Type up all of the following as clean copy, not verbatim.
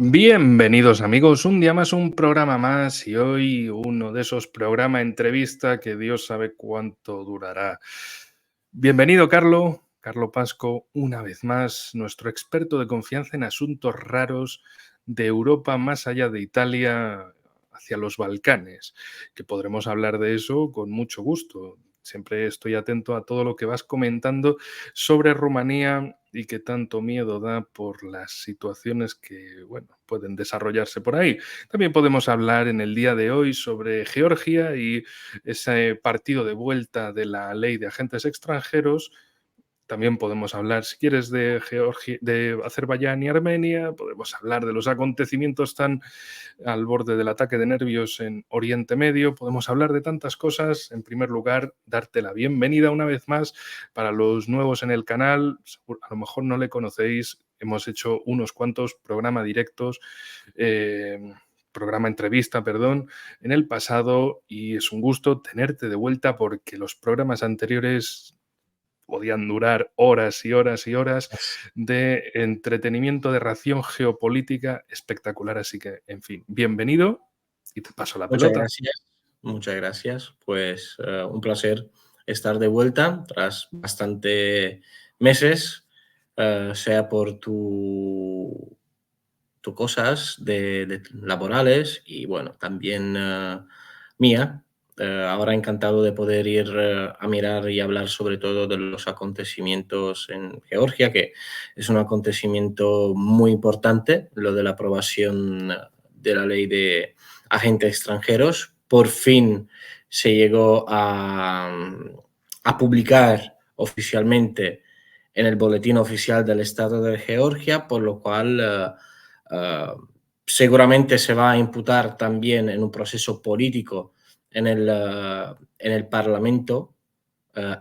Bienvenidos amigos, un día más, un programa más y hoy uno de esos programa entrevista que Dios sabe cuánto durará. Bienvenido Carlo Pasco, una vez más, nuestro experto de confianza en asuntos raros de Europa más allá de Italia hacia los Balcanes, que podremos hablar de eso con mucho gusto. Siempre estoy atento a todo lo que vas comentando sobre Rumanía y que tanto miedo da por las situaciones que, bueno, pueden desarrollarse por ahí. También podemos hablar en el día de hoy sobre Georgia y ese partido de vuelta de la ley de agentes extranjeros. También podemos hablar, si quieres, de Georgia, de Azerbaiyán y Armenia. Podemos hablar de los acontecimientos tan al borde del ataque de nervios en Oriente Medio. Podemos hablar de tantas cosas. En primer lugar, darte la bienvenida una vez más para los nuevos en el canal. A lo mejor no le conocéis. Hemos hecho unos cuantos programas directos. Programa entrevista, perdón, en el pasado, y es un gusto tenerte de vuelta porque los programas anteriores podían durar horas y horas y horas de entretenimiento, de ración geopolítica espectacular. Así que, en fin, bienvenido y te paso la Muchas pelota. gracias, muchas gracias. Pues un placer estar de vuelta tras bastante meses, sea por tu cosas de laborales y bueno, también mía. Ahora encantado de poder ir a mirar y hablar sobre todo de los acontecimientos en Georgia, que es un acontecimiento muy importante, lo de la aprobación de la ley de agentes extranjeros. Por fin se llegó a publicar oficialmente en el Boletín Oficial del Estado de Georgia, por lo cual seguramente se va a imputar también en un proceso político en el Parlamento la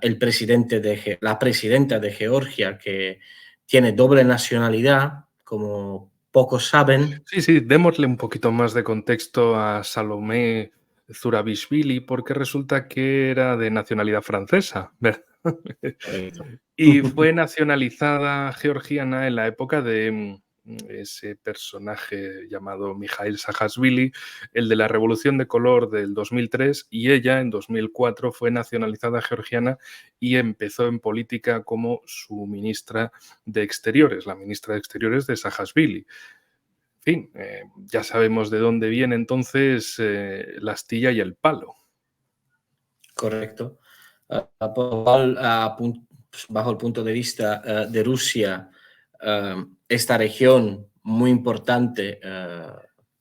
presidenta de Georgia, que tiene doble nacionalidad, como pocos saben. Sí, sí, démosle un poquito más de contexto a Salomé Zurabishvili, porque resulta que era de nacionalidad francesa, ¿verdad? Correcto. Y fue nacionalizada georgiana en la época de ese personaje llamado Mikhail Saakashvili, el de la Revolución de Color del 2003, y ella en 2004 fue nacionalizada georgiana y empezó en política como su ministra de Exteriores, la ministra de Exteriores de Saakashvili. En fin, ya sabemos de dónde viene entonces la astilla y el palo. Correcto. Por lo cual, bajo el punto de vista de Rusia, esta región muy importante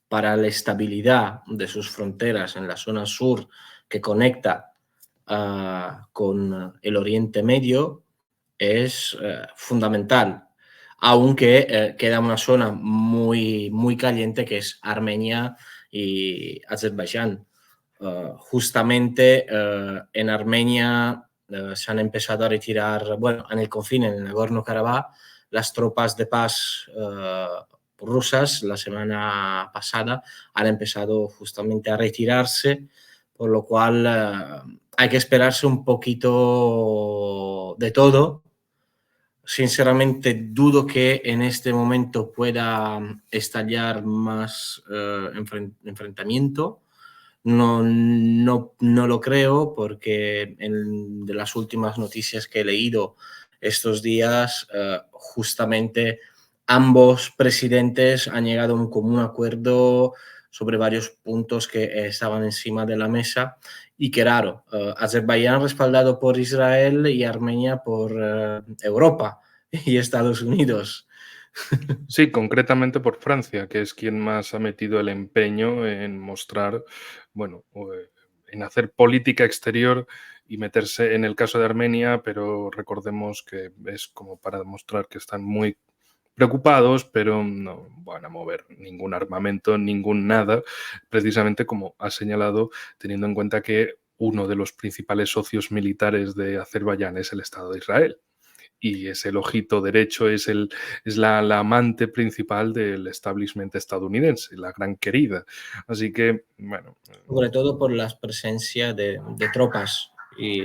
para la estabilidad de sus fronteras en la zona sur que conecta con el Oriente Medio es fundamental, aunque queda una zona muy, muy caliente que es Armenia y Azerbaiyán. Justamente en Armenia se han empezado a retirar, bueno, en el confín, en Nagorno-Karabaj, las tropas de paz rusas la semana pasada han empezado justamente a retirarse, por lo cual hay que esperarse un poquito de todo. Sinceramente, dudo que en este momento pueda estallar más enfrentamiento. No lo creo porque de las últimas noticias que he leído estos días, justamente ambos presidentes han llegado a un común acuerdo sobre varios puntos que estaban encima de la mesa y que raro, Azerbaiyán respaldado por Israel y Armenia por Europa y Estados Unidos. Sí, concretamente por Francia, que es quien más ha metido el empeño en mostrar, bueno, en hacer política exterior y meterse en el caso de Armenia, pero recordemos que es como para demostrar que están muy preocupados, pero no van a mover ningún armamento, ningún nada, precisamente como ha señalado, teniendo en cuenta que uno de los principales socios militares de Azerbaiyán es el Estado de Israel. Y es el ojito derecho, es la amante principal del establishment estadounidense, la gran querida. Así que, bueno. Sobre todo por la presencia de tropas y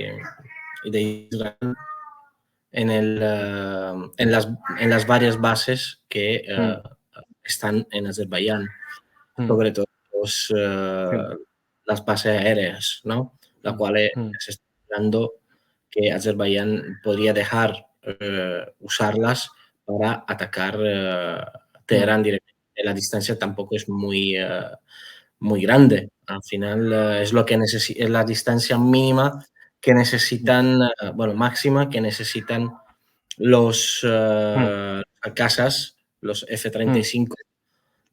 de Israel en las varias bases que Mm. están en Azerbaiyán, sobre todo las bases aéreas, ¿no? La cual se está hablando que Azerbaiyán podría dejar usarlas para atacar Teherán directamente. La distancia tampoco es muy grande. Al final es lo que es la distancia mínima que necesitan, máxima que necesitan los cazas, los F-35,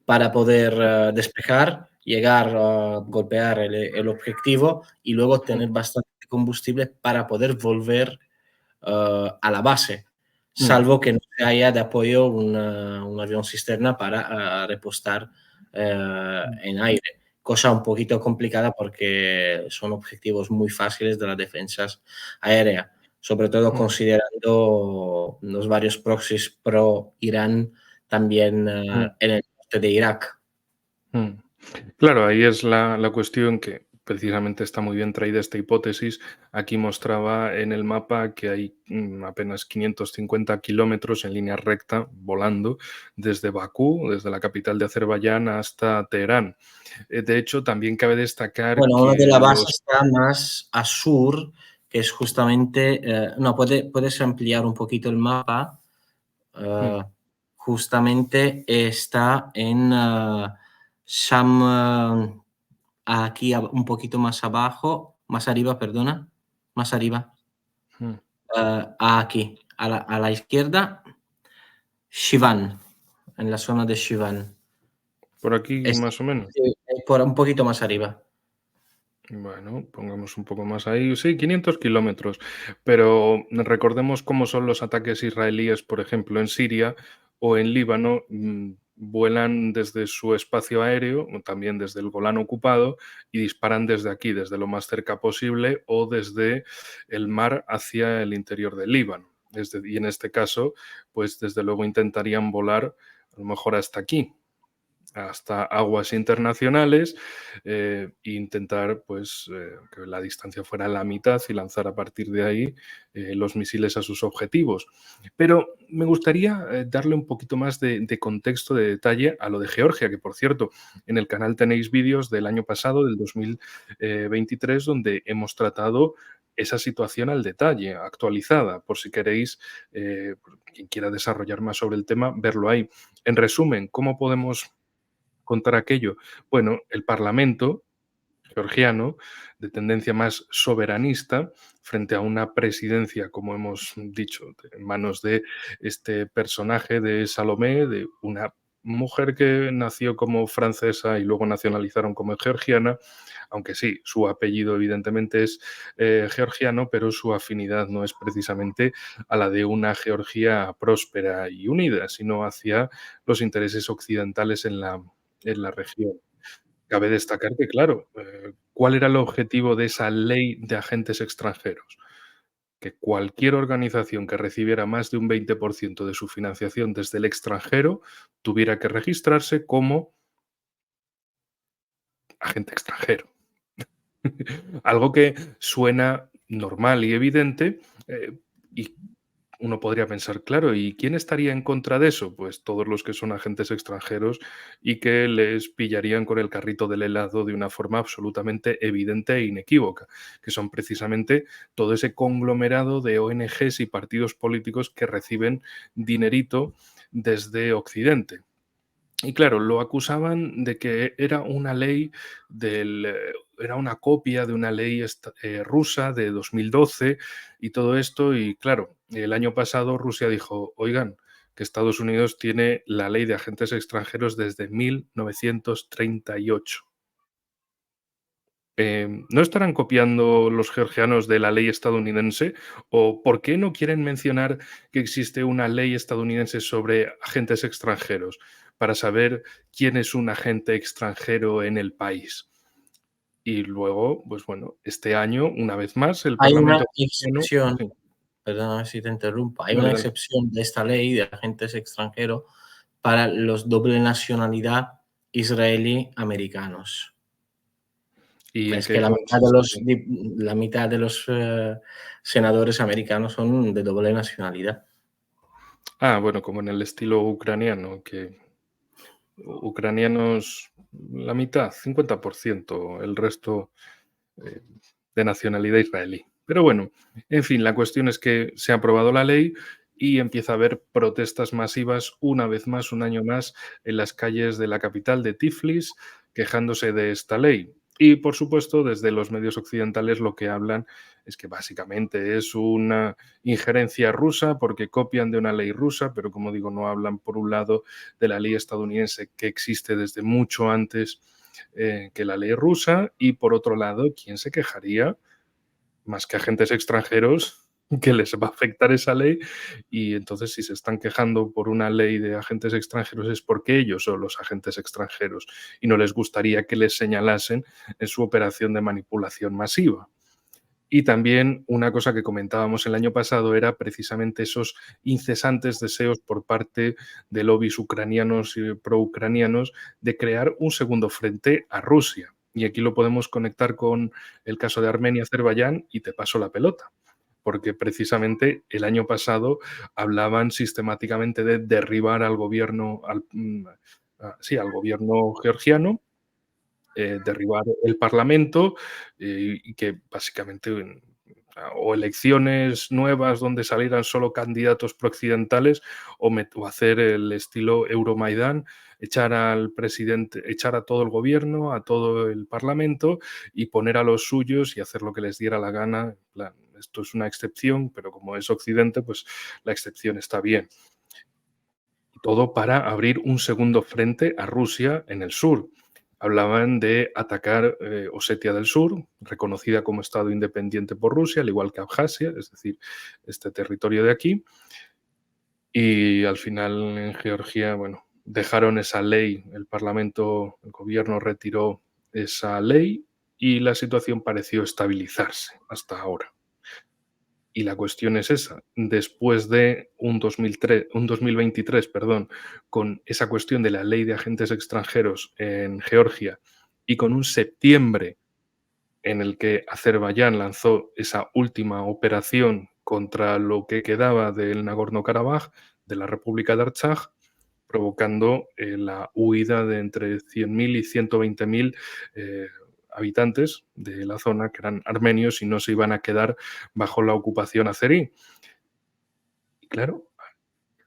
para poder despejar, llegar a golpear el objetivo y luego tener bastante combustible para poder volver a la base, salvo que no haya de apoyo un avión cisterna para repostar en aire. Cosa un poquito complicada porque son objetivos muy fáciles de las defensas aéreas, sobre todo considerando los varios proxies pro Irán también en el norte de Irak. Claro, ahí es la cuestión que precisamente está muy bien traída esta hipótesis. Aquí mostraba en el mapa que hay apenas 550 kilómetros en línea recta volando desde Bakú, desde la capital de Azerbaiyán, hasta Teherán. De hecho, también cabe destacar Bueno, que una de la base está más a sur, que es justamente... no, puedes ampliar un poquito el mapa. Justamente está en Sham, aquí un poquito más abajo, más arriba, perdona, más arriba. Aquí, a la izquierda, Shivan, en la zona de Shivan. por aquí más o menos. Por un poquito más arriba. Bueno, pongamos un poco más ahí. Sí, 500 kilómetros. Pero recordemos cómo son los ataques israelíes, por ejemplo, en Siria o en Líbano. Vuelan desde su espacio aéreo, o también desde el Golán ocupado, y disparan desde aquí, desde lo más cerca posible, o desde el mar hacia el interior del Líbano. Y en este caso, pues desde luego intentarían volar a lo mejor hasta aquí, hasta aguas internacionales, e intentar pues que la distancia fuera la mitad y lanzar a partir de ahí los misiles a sus objetivos. Pero me gustaría darle un poquito más de contexto, de detalle a lo de Georgia, que por cierto, en el canal tenéis vídeos del año pasado, del 2023, donde hemos tratado esa situación al detalle, actualizada, por si queréis, quien quiera desarrollar más sobre el tema, verlo ahí. En resumen, ¿cómo podemos contar aquello? Bueno, el Parlamento georgiano, de tendencia más soberanista, frente a una presidencia, como hemos dicho, en manos de este personaje de Salomé, de una mujer que nació como francesa y luego nacionalizaron como georgiana, aunque sí, su apellido evidentemente es georgiano, pero su afinidad no es precisamente a la de una Georgia próspera y unida, sino hacia los intereses occidentales en la región. Cabe destacar que, claro, ¿cuál era el objetivo de esa ley de agentes extranjeros? Que cualquier organización que recibiera más de un 20% de su financiación desde el extranjero tuviera que registrarse como agente extranjero. Algo que suena normal y evidente, y uno podría pensar, claro, ¿y quién estaría en contra de eso? Pues todos los que son agentes extranjeros y que les pillarían con el carrito del helado de una forma absolutamente evidente e inequívoca, que son precisamente todo ese conglomerado de ONGs y partidos políticos que reciben dinerito desde Occidente. Y claro, lo acusaban de que era una ley era una copia de una ley rusa de 2012 y todo esto. Y claro, el año pasado Rusia dijo, oigan, que Estados Unidos tiene la ley de agentes extranjeros desde 1938. ¿No estarán copiando los georgianos de la ley estadounidense? ¿O por qué no quieren mencionar que existe una ley estadounidense sobre agentes extranjeros para saber quién es un agente extranjero en el país? Y luego, pues bueno, este año, una vez más, el Hay una Parlamento georgiano... excepción, Sí, perdona si te interrumpa, hay dale, una dale. excepción de esta ley de agentes extranjeros para los doble nacionalidad israelí-americanos. ¿Y en Es que qué consiste? la mitad de los senadores americanos son de doble nacionalidad. Ah, bueno, como en el estilo ucraniano, que... ucranianos la mitad, 50%, el resto de nacionalidad israelí. Pero bueno, en fin, la cuestión es que se ha aprobado la ley y empieza a haber protestas masivas una vez más, un año más, en las calles de la capital de Tiflis, quejándose de esta ley. Y por supuesto, desde los medios occidentales lo que hablan es que básicamente es una injerencia rusa porque copian de una ley rusa, pero como digo, no hablan por un lado de la ley estadounidense que existe desde mucho antes que la ley rusa y por otro lado, ¿quién se quejaría? Más que agentes extranjeros que les va a afectar esa ley y entonces si se están quejando por una ley de agentes extranjeros es porque ellos son los agentes extranjeros y no les gustaría que les señalasen en su operación de manipulación masiva. Y también una cosa que comentábamos el año pasado era precisamente esos incesantes deseos por parte de lobbies ucranianos y pro-ucranianos de crear un segundo frente a Rusia. Y aquí lo podemos conectar con el caso de Armenia, Azerbaiyán y te paso la pelota. Porque precisamente el año pasado hablaban sistemáticamente de derribar al gobierno, al gobierno georgiano, derribar el Parlamento y que básicamente o elecciones nuevas donde salieran solo candidatos prooccidentales o hacer el estilo Euromaidán, echar al presidente, echar a todo el gobierno, a todo el Parlamento y poner a los suyos y hacer lo que les diera la gana. En plan, esto es una excepción, pero como es Occidente, pues la excepción está bien. Todo para abrir un segundo frente a Rusia en el sur. Hablaban de atacar Osetia del Sur, reconocida como Estado independiente por Rusia, al igual que Abjasia, es decir, este territorio de aquí. Y al final en Georgia, bueno, dejaron esa ley, el Parlamento, el gobierno retiró esa ley y la situación pareció estabilizarse hasta ahora. Y la cuestión es esa, después de un 2023, perdón, con esa cuestión de la ley de agentes extranjeros en Georgia y con un septiembre en el que Azerbaiyán lanzó esa última operación contra lo que quedaba del Nagorno-Karabaj, de la República de Artsaj, provocando la huida de entre 100.000 y 120.000 habitantes de la zona que eran armenios y no se iban a quedar bajo la ocupación azerí. Y claro,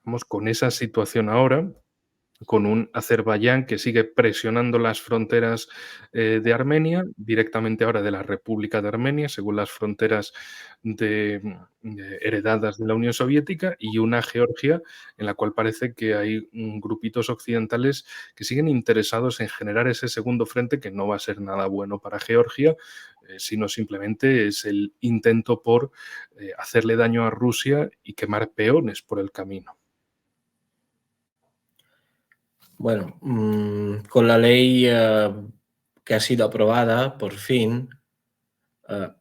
vamos con esa situación ahora, con un Azerbaiyán que sigue presionando las fronteras de Armenia, directamente ahora de la República de Armenia, según las fronteras heredadas de la Unión Soviética, y una Georgia en la cual parece que hay grupitos occidentales que siguen interesados en generar ese segundo frente que no va a ser nada bueno para Georgia, sino simplemente es el intento por hacerle daño a Rusia y quemar peones por el camino. Bueno, con la ley que ha sido aprobada, por fin,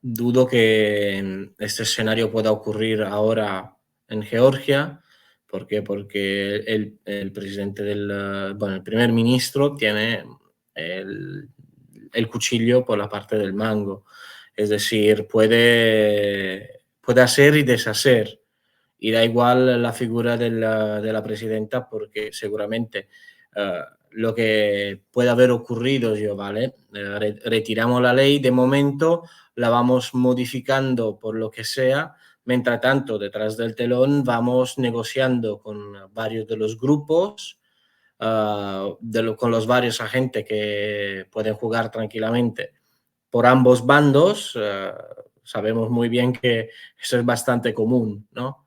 dudo que este escenario pueda ocurrir ahora en Georgia. ¿Por qué? Porque el presidente el primer ministro tiene el cuchillo por la parte del mango. Es decir, puede hacer y deshacer. Y da igual la figura de la presidenta porque seguramente lo que puede haber ocurrido, yo, ¿vale? Retiramos la ley de momento, la vamos modificando por lo que sea. Mientras tanto, detrás del telón vamos negociando con varios de los grupos, con los varios agentes que pueden jugar tranquilamente por ambos bandos. Sabemos muy bien que eso es bastante común, ¿no?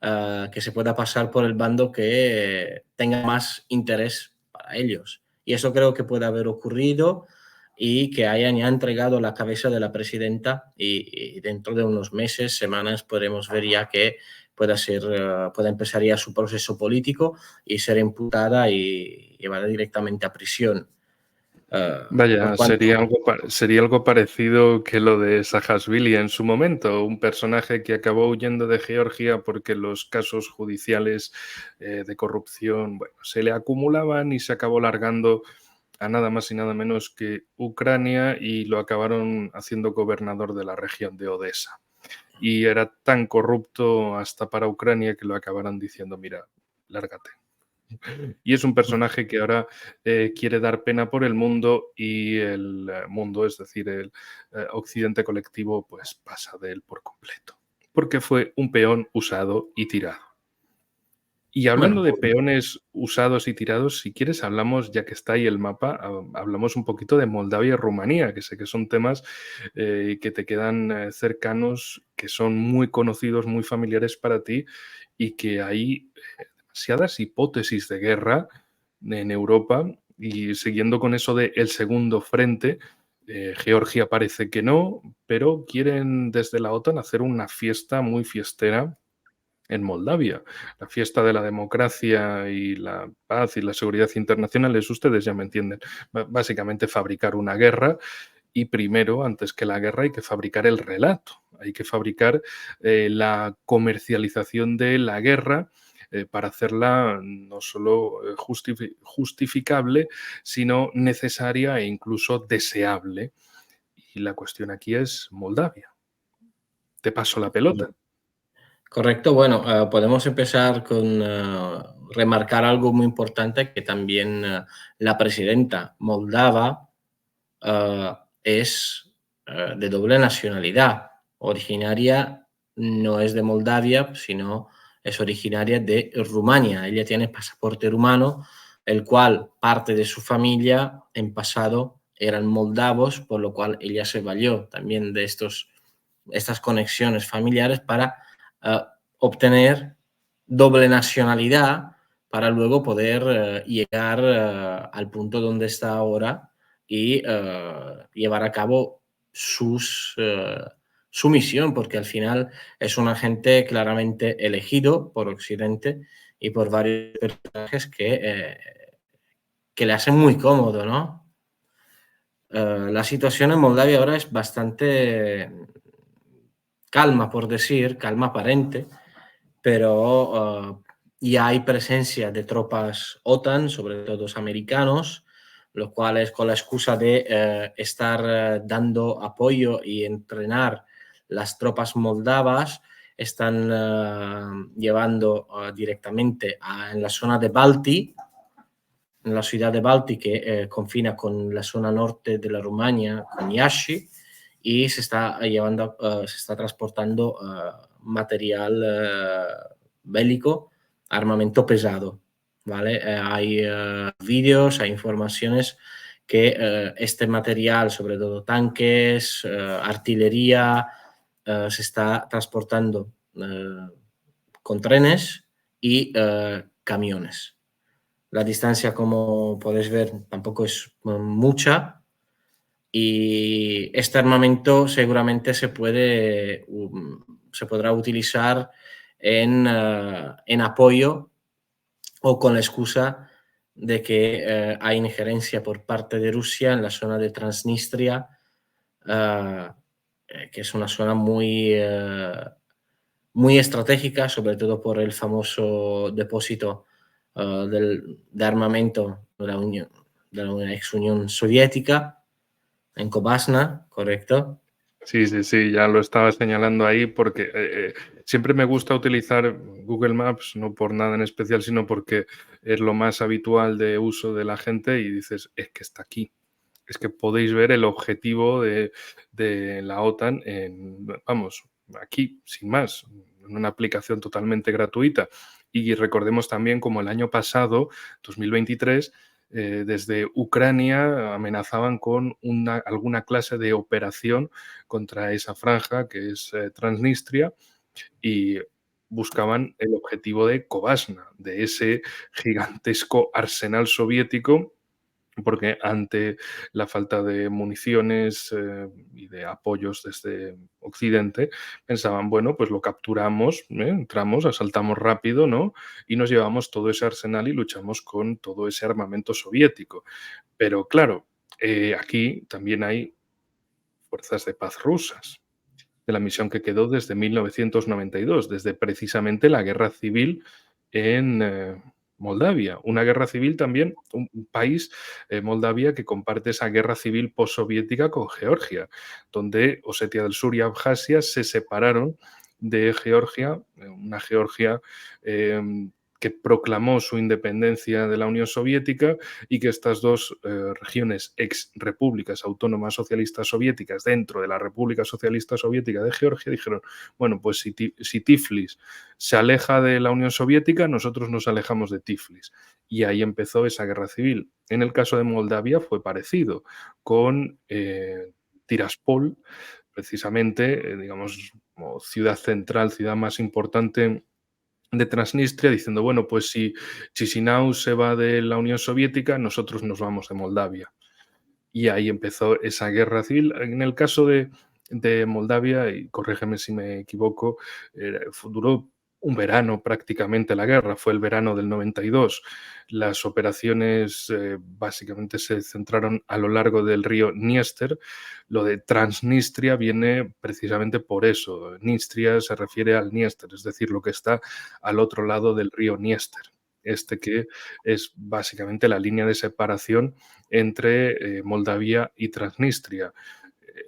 Que se pueda pasar por el bando que tenga más interés para ellos. Y eso creo que puede haber ocurrido y que hayan ya entregado la cabeza de la presidenta y dentro de unos meses, semanas, podremos ver ya que puede empezar ya su proceso político y ser imputada y llevada directamente a prisión. Vaya, sería algo parecido que lo de Saakashvili en su momento, un personaje que acabó huyendo de Georgia porque los casos judiciales de corrupción, bueno, se le acumulaban y se acabó largando a nada más y nada menos que Ucrania y lo acabaron haciendo gobernador de la región de Odessa. Y era tan corrupto hasta para Ucrania que lo acabaron diciendo, mira, lárgate, Y es un personaje que ahora quiere dar pena por el mundo y el mundo, es decir, el occidente colectivo, pues pasa de él por completo. Porque fue un peón usado y tirado. Y hablando Bueno, de peones usados y tirados, si quieres hablamos, ya que está ahí el mapa, hablamos un poquito de Moldavia y Rumanía, que sé que son temas que te quedan cercanos, que son muy conocidos, muy familiares para ti y que hay demasiadas hipótesis de guerra en Europa y siguiendo con eso de el segundo frente, Georgia parece que no, pero quieren desde la OTAN hacer una fiesta muy fiestera en Moldavia. La fiesta de la democracia y la paz y la seguridad internacionales, ustedes ya me entienden. Básicamente fabricar una guerra y primero, antes que la guerra, hay que fabricar el relato. Hay que fabricar la comercialización de la guerra para hacerla no solo justificable, sino necesaria e incluso deseable. Y la cuestión aquí es Moldavia. Te paso la pelota. correcto. Bueno, podemos empezar con remarcar algo muy importante, que también la presidenta moldava es de doble nacionalidad. Originaria no es de Moldavia, sino es originaria de Rumania. Ella tiene pasaporte rumano, el cual parte de su familia en pasado eran moldavos, por lo cual ella se valió también de estas conexiones familiares para uh, obtener doble nacionalidad para luego poder llegar al punto donde está ahora y llevar a cabo su misión, porque al final es un agente claramente elegido por Occidente y por varios personajes que le hacen muy cómodo, ¿no? La situación en Moldavia ahora es bastante calma, por decir, calma aparente, pero ya hay presencia de tropas OTAN, sobre todo americanos, los cuales con la excusa de estar dando apoyo y entrenar las tropas moldavas, están llevando directamente en la zona de Balti, en la ciudad de Balti que confina con la zona norte de la Rumania, con Iași, y se está llevando, se está transportando material bélico, armamento pesado, ¿vale? Hay vídeos, hay informaciones que este material, sobre todo tanques, artillería, se está transportando con trenes y camiones. La distancia, como podéis ver, tampoco es mucha y este armamento seguramente se podrá utilizar en apoyo o con la excusa de que hay injerencia por parte de Rusia en la zona de Transnistria, que es una zona muy estratégica, sobre todo por el famoso depósito de armamento de la ex Unión Soviética, en Kobasna, ¿correcto? Sí, sí, sí, ya lo estaba señalando ahí porque siempre me gusta utilizar Google Maps, no por nada en especial, sino porque es lo más habitual de uso de la gente y dices, es que está aquí. Es que podéis ver el objetivo de la OTAN vamos, aquí, sin más, en una aplicación totalmente gratuita. Y recordemos también como el año pasado, 2023, desde Ucrania amenazaban con alguna clase de operación contra esa franja que es Transnistria y buscaban el objetivo de Kobasna, de ese gigantesco arsenal soviético porque ante la falta de municiones y de apoyos desde Occidente, pensaban, bueno, pues lo capturamos, entramos, asaltamos rápido, ¿no? Y nos llevamos todo ese arsenal y luchamos con todo ese armamento soviético. Pero claro, aquí también hay fuerzas de paz rusas, de la misión que quedó desde 1992, desde precisamente la guerra civil en Moldavia. Una guerra civil también, un país, Moldavia, que comparte esa guerra civil postsoviética con Georgia, donde Osetia del Sur y Abjasia se separaron de Georgia, una Georgia que proclamó su independencia de la Unión Soviética y que estas dos regiones ex repúblicas autónomas socialistas soviéticas dentro de la República Socialista Soviética de Georgia dijeron, bueno, pues si Tiflis se aleja de la Unión Soviética, nosotros nos alejamos de Tiflis. Y ahí empezó esa guerra civil. En el caso de Moldavia fue parecido, con Tiraspol, precisamente, digamos, como ciudad central, ciudad más importante de Transnistria, diciendo, bueno, pues si Chisinau se va de la Unión Soviética, nosotros nos vamos de Moldavia. Y ahí empezó esa guerra civil. En el caso de Moldavia, y corrígeme si me equivoco, duró un verano prácticamente la guerra, fue el verano del 92. Las operaciones básicamente se centraron a lo largo del río Dniester. Lo de Transnistria viene precisamente por eso. Nistria se refiere al Dniester, es decir, lo que está al otro lado del río Dniester. Que es básicamente la línea de separación entre Moldavia y Transnistria.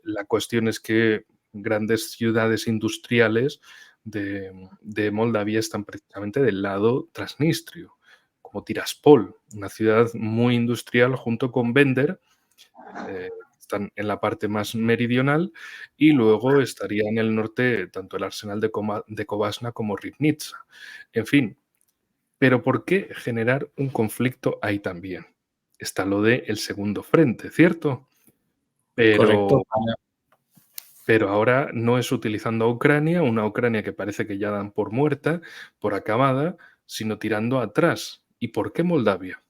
La cuestión es que grandes ciudades industriales de Moldavia están precisamente del lado transnistrio, como Tiraspol, una ciudad muy industrial junto con Bender, están en la parte más meridional, y luego estaría en el norte tanto el arsenal de Covasna como Rivnitsa. En fin, pero ¿por qué generar un conflicto ahí también? Está lo de el segundo frente, ¿cierto? Correcto. Pero ahora no es utilizando a Ucrania, una Ucrania que parece que ya dan por muerta, por acabada, sino tirando atrás. ¿Y por qué Moldavia?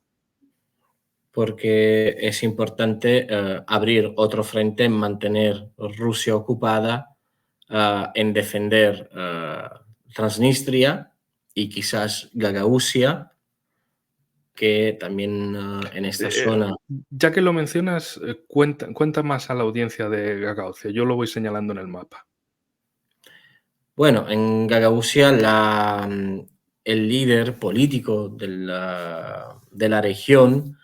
Porque es importante abrir otro frente, en mantener Rusia ocupada, en defender Transnistria y quizás Gagausia, que también en esta zona. Ya que lo mencionas, cuenta más a la audiencia de Gagaucia. Yo lo voy señalando en el mapa. Bueno, en Gagausia el líder político de la región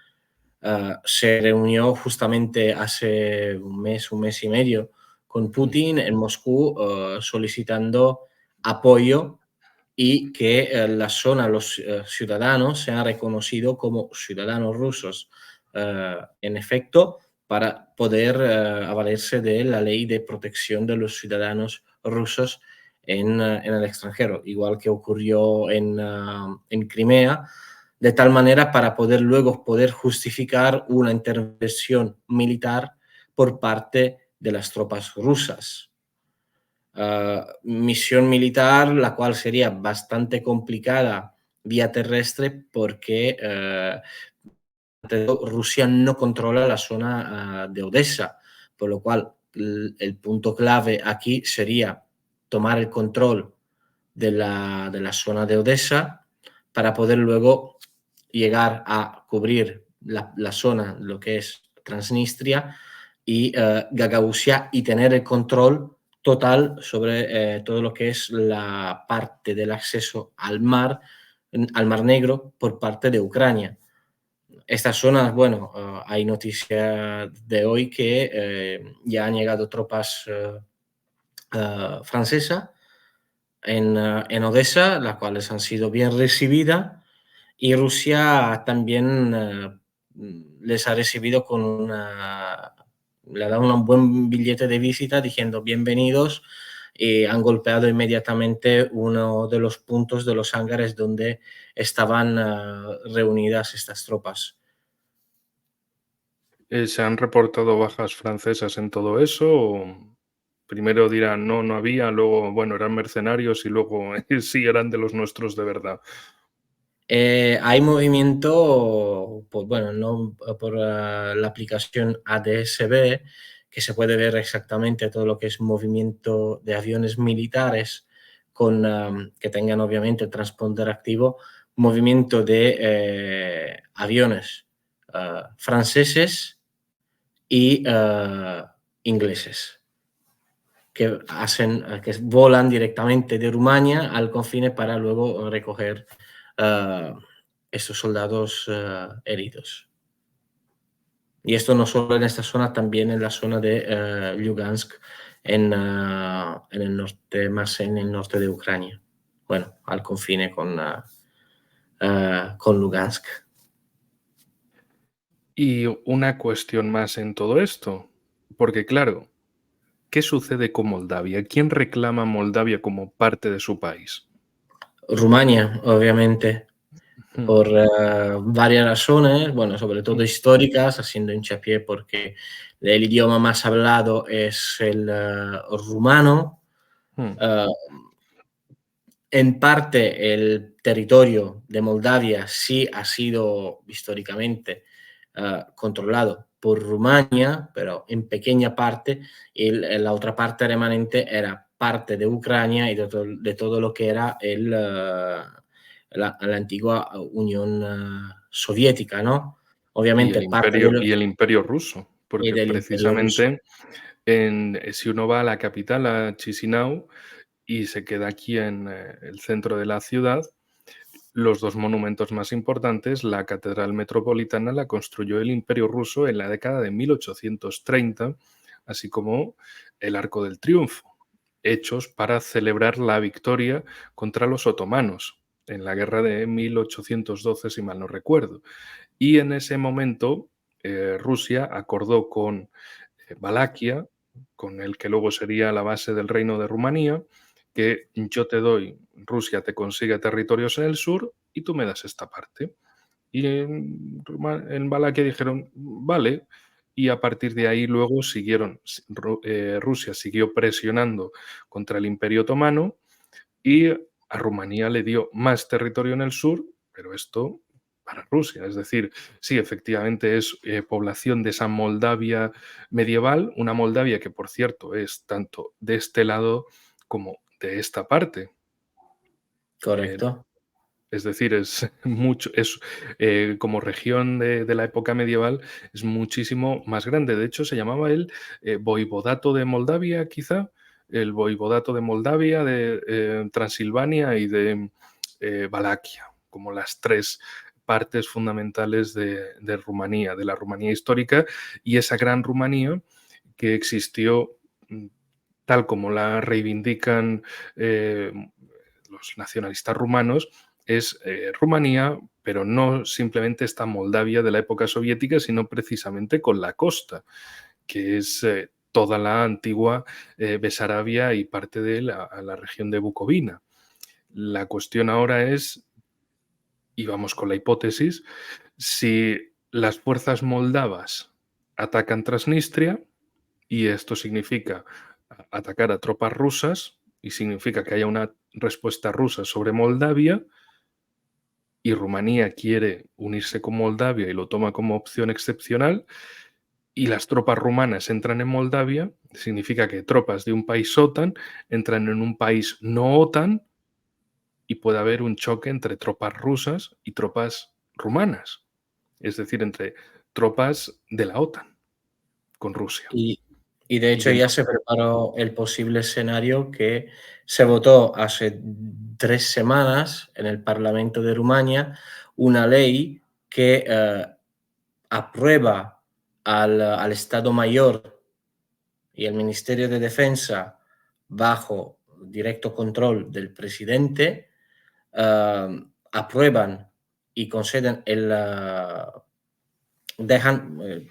se reunió justamente hace un mes y medio con Putin en Moscú, solicitando apoyo y que la zona, los ciudadanos sean reconocidos como ciudadanos rusos, en efecto, para poder avalerse de la ley de protección de los ciudadanos rusos en el extranjero, igual que ocurrió en Crimea, de tal manera para poder luego poder justificar una intervención militar por parte de las tropas rusas. Misión militar, la cual sería bastante complicada vía terrestre porque Rusia no controla la zona de Odessa, por lo cual el punto clave aquí sería tomar el control de la zona de Odessa para poder luego llegar a cubrir la zona, lo que es Transnistria y Gagausia, y tener el control total sobre todo lo que es la parte del acceso al Mar Negro por parte de Ucrania. Estas zonas, bueno, hay noticia de hoy que ya han llegado tropas francesas en Odessa, las cuales han sido bien recibidas, y Rusia también les ha recibido le ha dado un buen billete de visita diciendo bienvenidos, y han golpeado inmediatamente uno de los puntos de los hangares donde estaban reunidas estas tropas. ¿Se han reportado bajas francesas en todo eso? ¿O primero dirán, no, no había, luego, bueno, eran mercenarios y luego sí eran de los nuestros de verdad? Hay movimiento, pues, bueno, no por la aplicación ADSB, que se puede ver exactamente todo lo que es movimiento de aviones militares que tengan obviamente el transponder activo, movimiento de aviones franceses y ingleses que volan directamente de Rumania al confine para luego recoger estos soldados heridos. Y esto no solo en esta zona, también en la zona de Lugansk, en el norte, más en el norte de Ucrania. Bueno, al confine con con Lugansk. Y una cuestión más en todo esto, porque claro, ¿qué sucede con Moldavia? ¿Quién reclama Moldavia como parte de su país? Rumania, obviamente, Mm, por varias razones, bueno, sobre todo mm, históricas, haciendo hincapié porque el idioma más hablado es el rumano. mm. Eh, en parte el territorio de Moldavia sí ha sido históricamente controlado por Rumania, pero en pequeña parte, y la otra parte remanente era parte de Ucrania y de todo lo que era la antigua Unión Soviética, ¿no? Obviamente parte de Y el imperio ruso, y porque del Imperio Ruso. precisamente si uno va a la capital, a Chisinau, y se queda aquí en el centro de la ciudad, los dos monumentos más importantes, la Catedral Metropolitana, la construyó el Imperio Ruso en la década de 1830, así como el Arco del Triunfo, hechos para celebrar la victoria contra los otomanos en la guerra de 1812, si mal no recuerdo. Y en ese momento Rusia acordó con Valaquia, con el que luego sería la base del reino de Rumanía, que yo te doy, Rusia te consigue territorios en el sur y tú me das esta parte. Y en Valaquia dijeron, vale, y a partir de ahí luego siguieron, Rusia siguió presionando contra el Imperio Otomano y a Rumanía le dio más territorio en el sur, pero esto para Rusia. Es decir, sí, efectivamente es población de esa Moldavia medieval, una Moldavia que, por cierto, es tanto de este lado como de esta parte. Eh, Correcto. es decir, es mucho, es como región de la época medieval, es muchísimo más grande. De hecho, se llamaba el Voivodato de Moldavia, quizá, el Voivodato de Moldavia, de Transilvania y de Valaquia, como las tres partes fundamentales de Rumanía, de la Rumanía histórica, y esa gran Rumanía que existió mm, tal como la reivindican los nacionalistas rumanos, es Rumanía, pero no simplemente esta Moldavia de la época soviética, sino precisamente con la costa, que es toda la antigua Besarabia y parte de la región de Bucovina. La cuestión ahora es, y vamos con la hipótesis, si las fuerzas moldavas atacan Transnistria, y esto significa atacar a tropas rusas, y significa que haya una respuesta rusa sobre Moldavia, y Rumanía quiere unirse con Moldavia y lo toma como opción excepcional, y las tropas rumanas entran en Moldavia, significa que tropas de un país OTAN entran en un país no OTAN y puede haber un choque entre tropas rusas y tropas rumanas, es decir, entre tropas de la OTAN con Rusia. Y, y de Y hecho ya se entonces, preparó el posible escenario que se votó hace 3 semanas en el Parlamento de Rumania una ley que aprueba al Estado Mayor y al Ministerio de Defensa bajo directo control del presidente, aprueban y conceden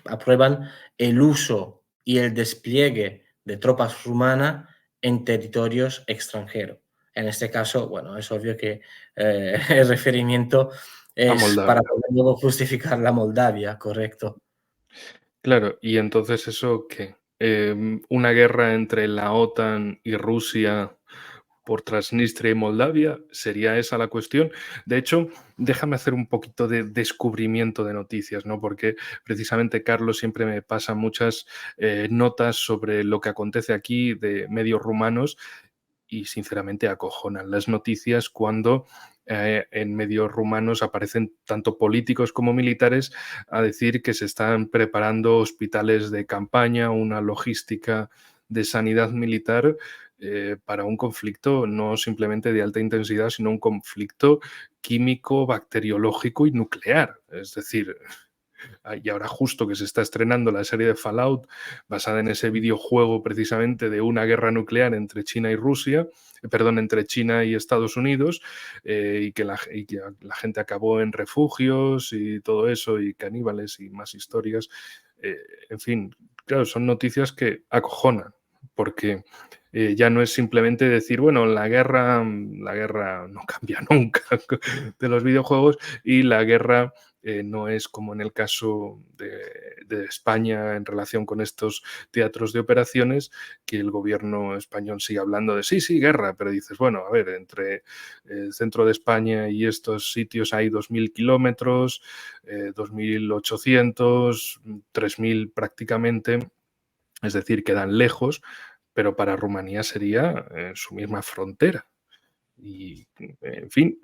aprueban el uso y el despliegue de tropas rumanas en territorios extranjeros. En este caso, bueno, es obvio que el referimiento a es para Moldavia. poder luego justificar la Moldavia, correcto. Claro, y entonces eso qué, una guerra entre la OTAN y Rusia por Transnistria y Moldavia, ¿sería esa la cuestión? De hecho, déjame hacer un poquito de descubrimiento de noticias, ¿no? Porque precisamente Carlos siempre me pasa muchas notas sobre lo que acontece aquí de medios rumanos y sinceramente acojonan las noticias cuando en medios rumanos aparecen tanto políticos como militares a decir que se están preparando hospitales de campaña, una logística de sanidad militar para un conflicto no simplemente de alta intensidad, sino un conflicto químico, bacteriológico y nuclear. Es decir, y ahora justo que se está estrenando la serie de Fallout, basada en ese videojuego precisamente de una guerra nuclear entre China y Rusia, perdón, entre China y Estados Unidos, y que la gente acabó en refugios y todo eso, y caníbales y más historias. En fin, claro, son noticias que acojonan, porque ya no es simplemente decir, bueno, la guerra no cambia nunca de los videojuegos, y la guerra no es como en el caso de España en relación con estos teatros de operaciones, que el gobierno español sigue hablando de sí, sí, guerra, pero dices, bueno, a ver, entre el centro de España y estos sitios hay 2.000 kilómetros, 2.800, 3.000 prácticamente, es decir, quedan lejos, pero para Rumanía sería su misma frontera. Y, en fin,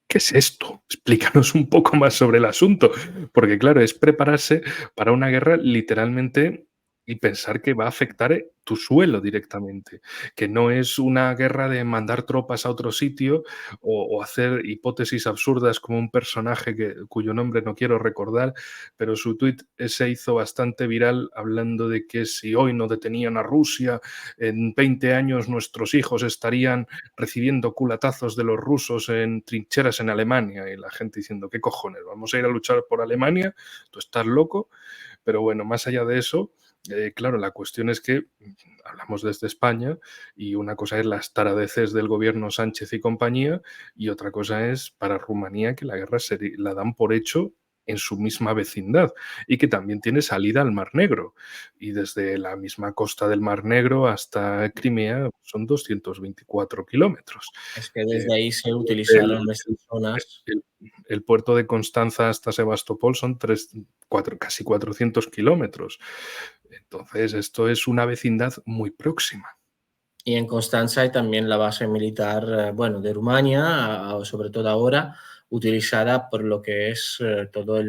¿qué es esto? Explícanos un poco más sobre el asunto, porque claro, es prepararse para una guerra literalmente y pensar que va a afectar tu suelo directamente, que no es una guerra de mandar tropas a otro sitio o hacer hipótesis absurdas como un personaje cuyo nombre no quiero recordar, pero su tuit se hizo bastante viral hablando de que si hoy no detenían a Rusia, en 20 años nuestros hijos estarían recibiendo culatazos de los rusos en trincheras en Alemania, y la gente diciendo, ¿qué cojones? ¿Vamos a ir a luchar por Alemania? ¿Tú estás loco? Pero bueno, más allá de eso, claro, la cuestión es que hablamos desde España y una cosa es las taradeces del gobierno Sánchez y compañía, y otra cosa es para Rumanía, que la guerra la dan por hecho en su misma vecindad y que también tiene salida al Mar Negro. Y desde la misma costa del Mar Negro hasta Crimea son 224 kilómetros. Es que desde ahí se El, utilizaron estas zonas. el- el puerto de Constanza hasta Sebastopol son casi 400 kilómetros. Entonces, esto es una vecindad muy próxima. Y en Constanza hay también la base militar, bueno, de Rumania, sobre todo ahora, utilizada por lo que es todo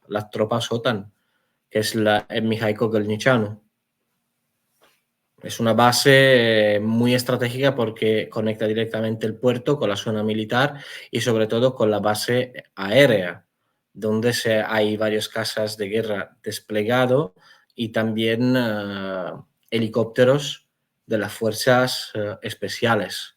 las tropas OTAN, que es el Mihaico Gălnicianu. Es una base muy estratégica porque conecta directamente el puerto con la zona militar y sobre todo con la base aérea, donde hay varios cazas de guerra desplegados y también helicópteros de las fuerzas especiales,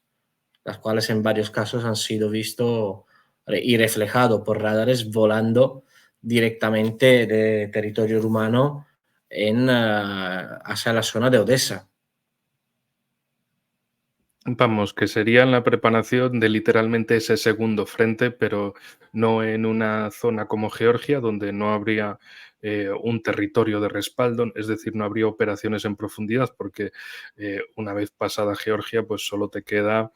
las cuales en varios casos han sido vistos y reflejados por radares volando directamente de territorio rumano hacia la zona de Odessa. Vamos, que sería la preparación de literalmente ese segundo frente, pero no en una zona como Georgia, donde no habría un territorio de respaldo, es decir, no habría operaciones en profundidad, porque una vez pasada Georgia, pues solo te queda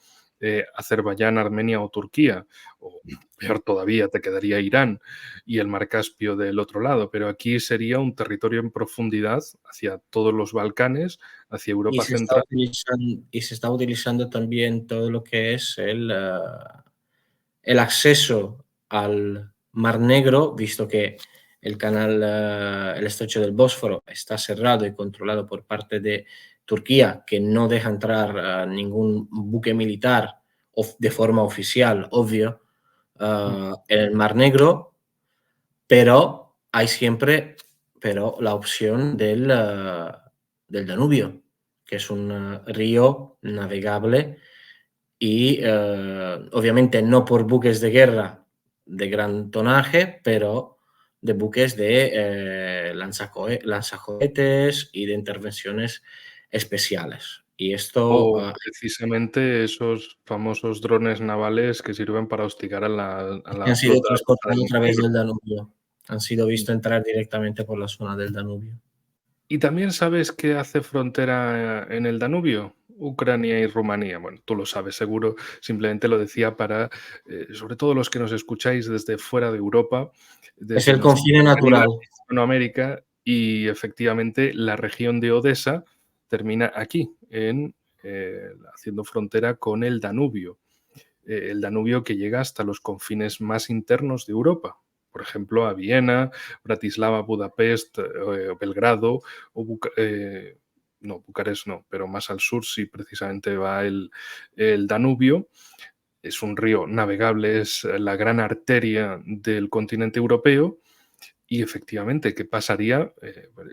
Azerbaiyán, Armenia o Turquía, o peor todavía, te quedaría Irán y el Mar Caspio del otro lado, pero aquí sería un territorio en profundidad hacia todos los Balcanes, hacia Y Europa se está Central. utilizando, y se está utilizando también todo lo que es el acceso al Mar Negro, visto que el canal, el estrecho del Bósforo está cerrado y controlado por parte de Turquía, que no deja entrar ningún buque militar de forma oficial, obvio, en el Mar Negro, pero hay siempre la opción del Danubio, que es un río navegable y obviamente no por buques de guerra de gran tonaje, pero de buques de lanzacohetes y de intervenciones especiales. Y esto O precisamente esos famosos drones navales que sirven para hostigar a la han sido flota rusa transportados del a Mar través Negro. del Danubio. Han sido vistos entrar directamente por la zona del Danubio. ¿Y también sabes qué hace frontera en el Danubio? Ucrania y Rumanía. Bueno, tú lo sabes seguro, simplemente lo decía para, sobre todo los que nos escucháis desde fuera de Europa, Es desde el nuestra confine querida natural. Hispanoamérica, y efectivamente la región de Odessa termina aquí, haciendo frontera con el Danubio. El Danubio que llega hasta los confines más internos de Europa, por ejemplo, a Viena, Bratislava, Budapest, Belgrado, o no, Bucarest no, pero más al sur sí precisamente va el Danubio. es un río navegable, es la gran arteria del continente europeo. Y efectivamente, ¿qué pasaría?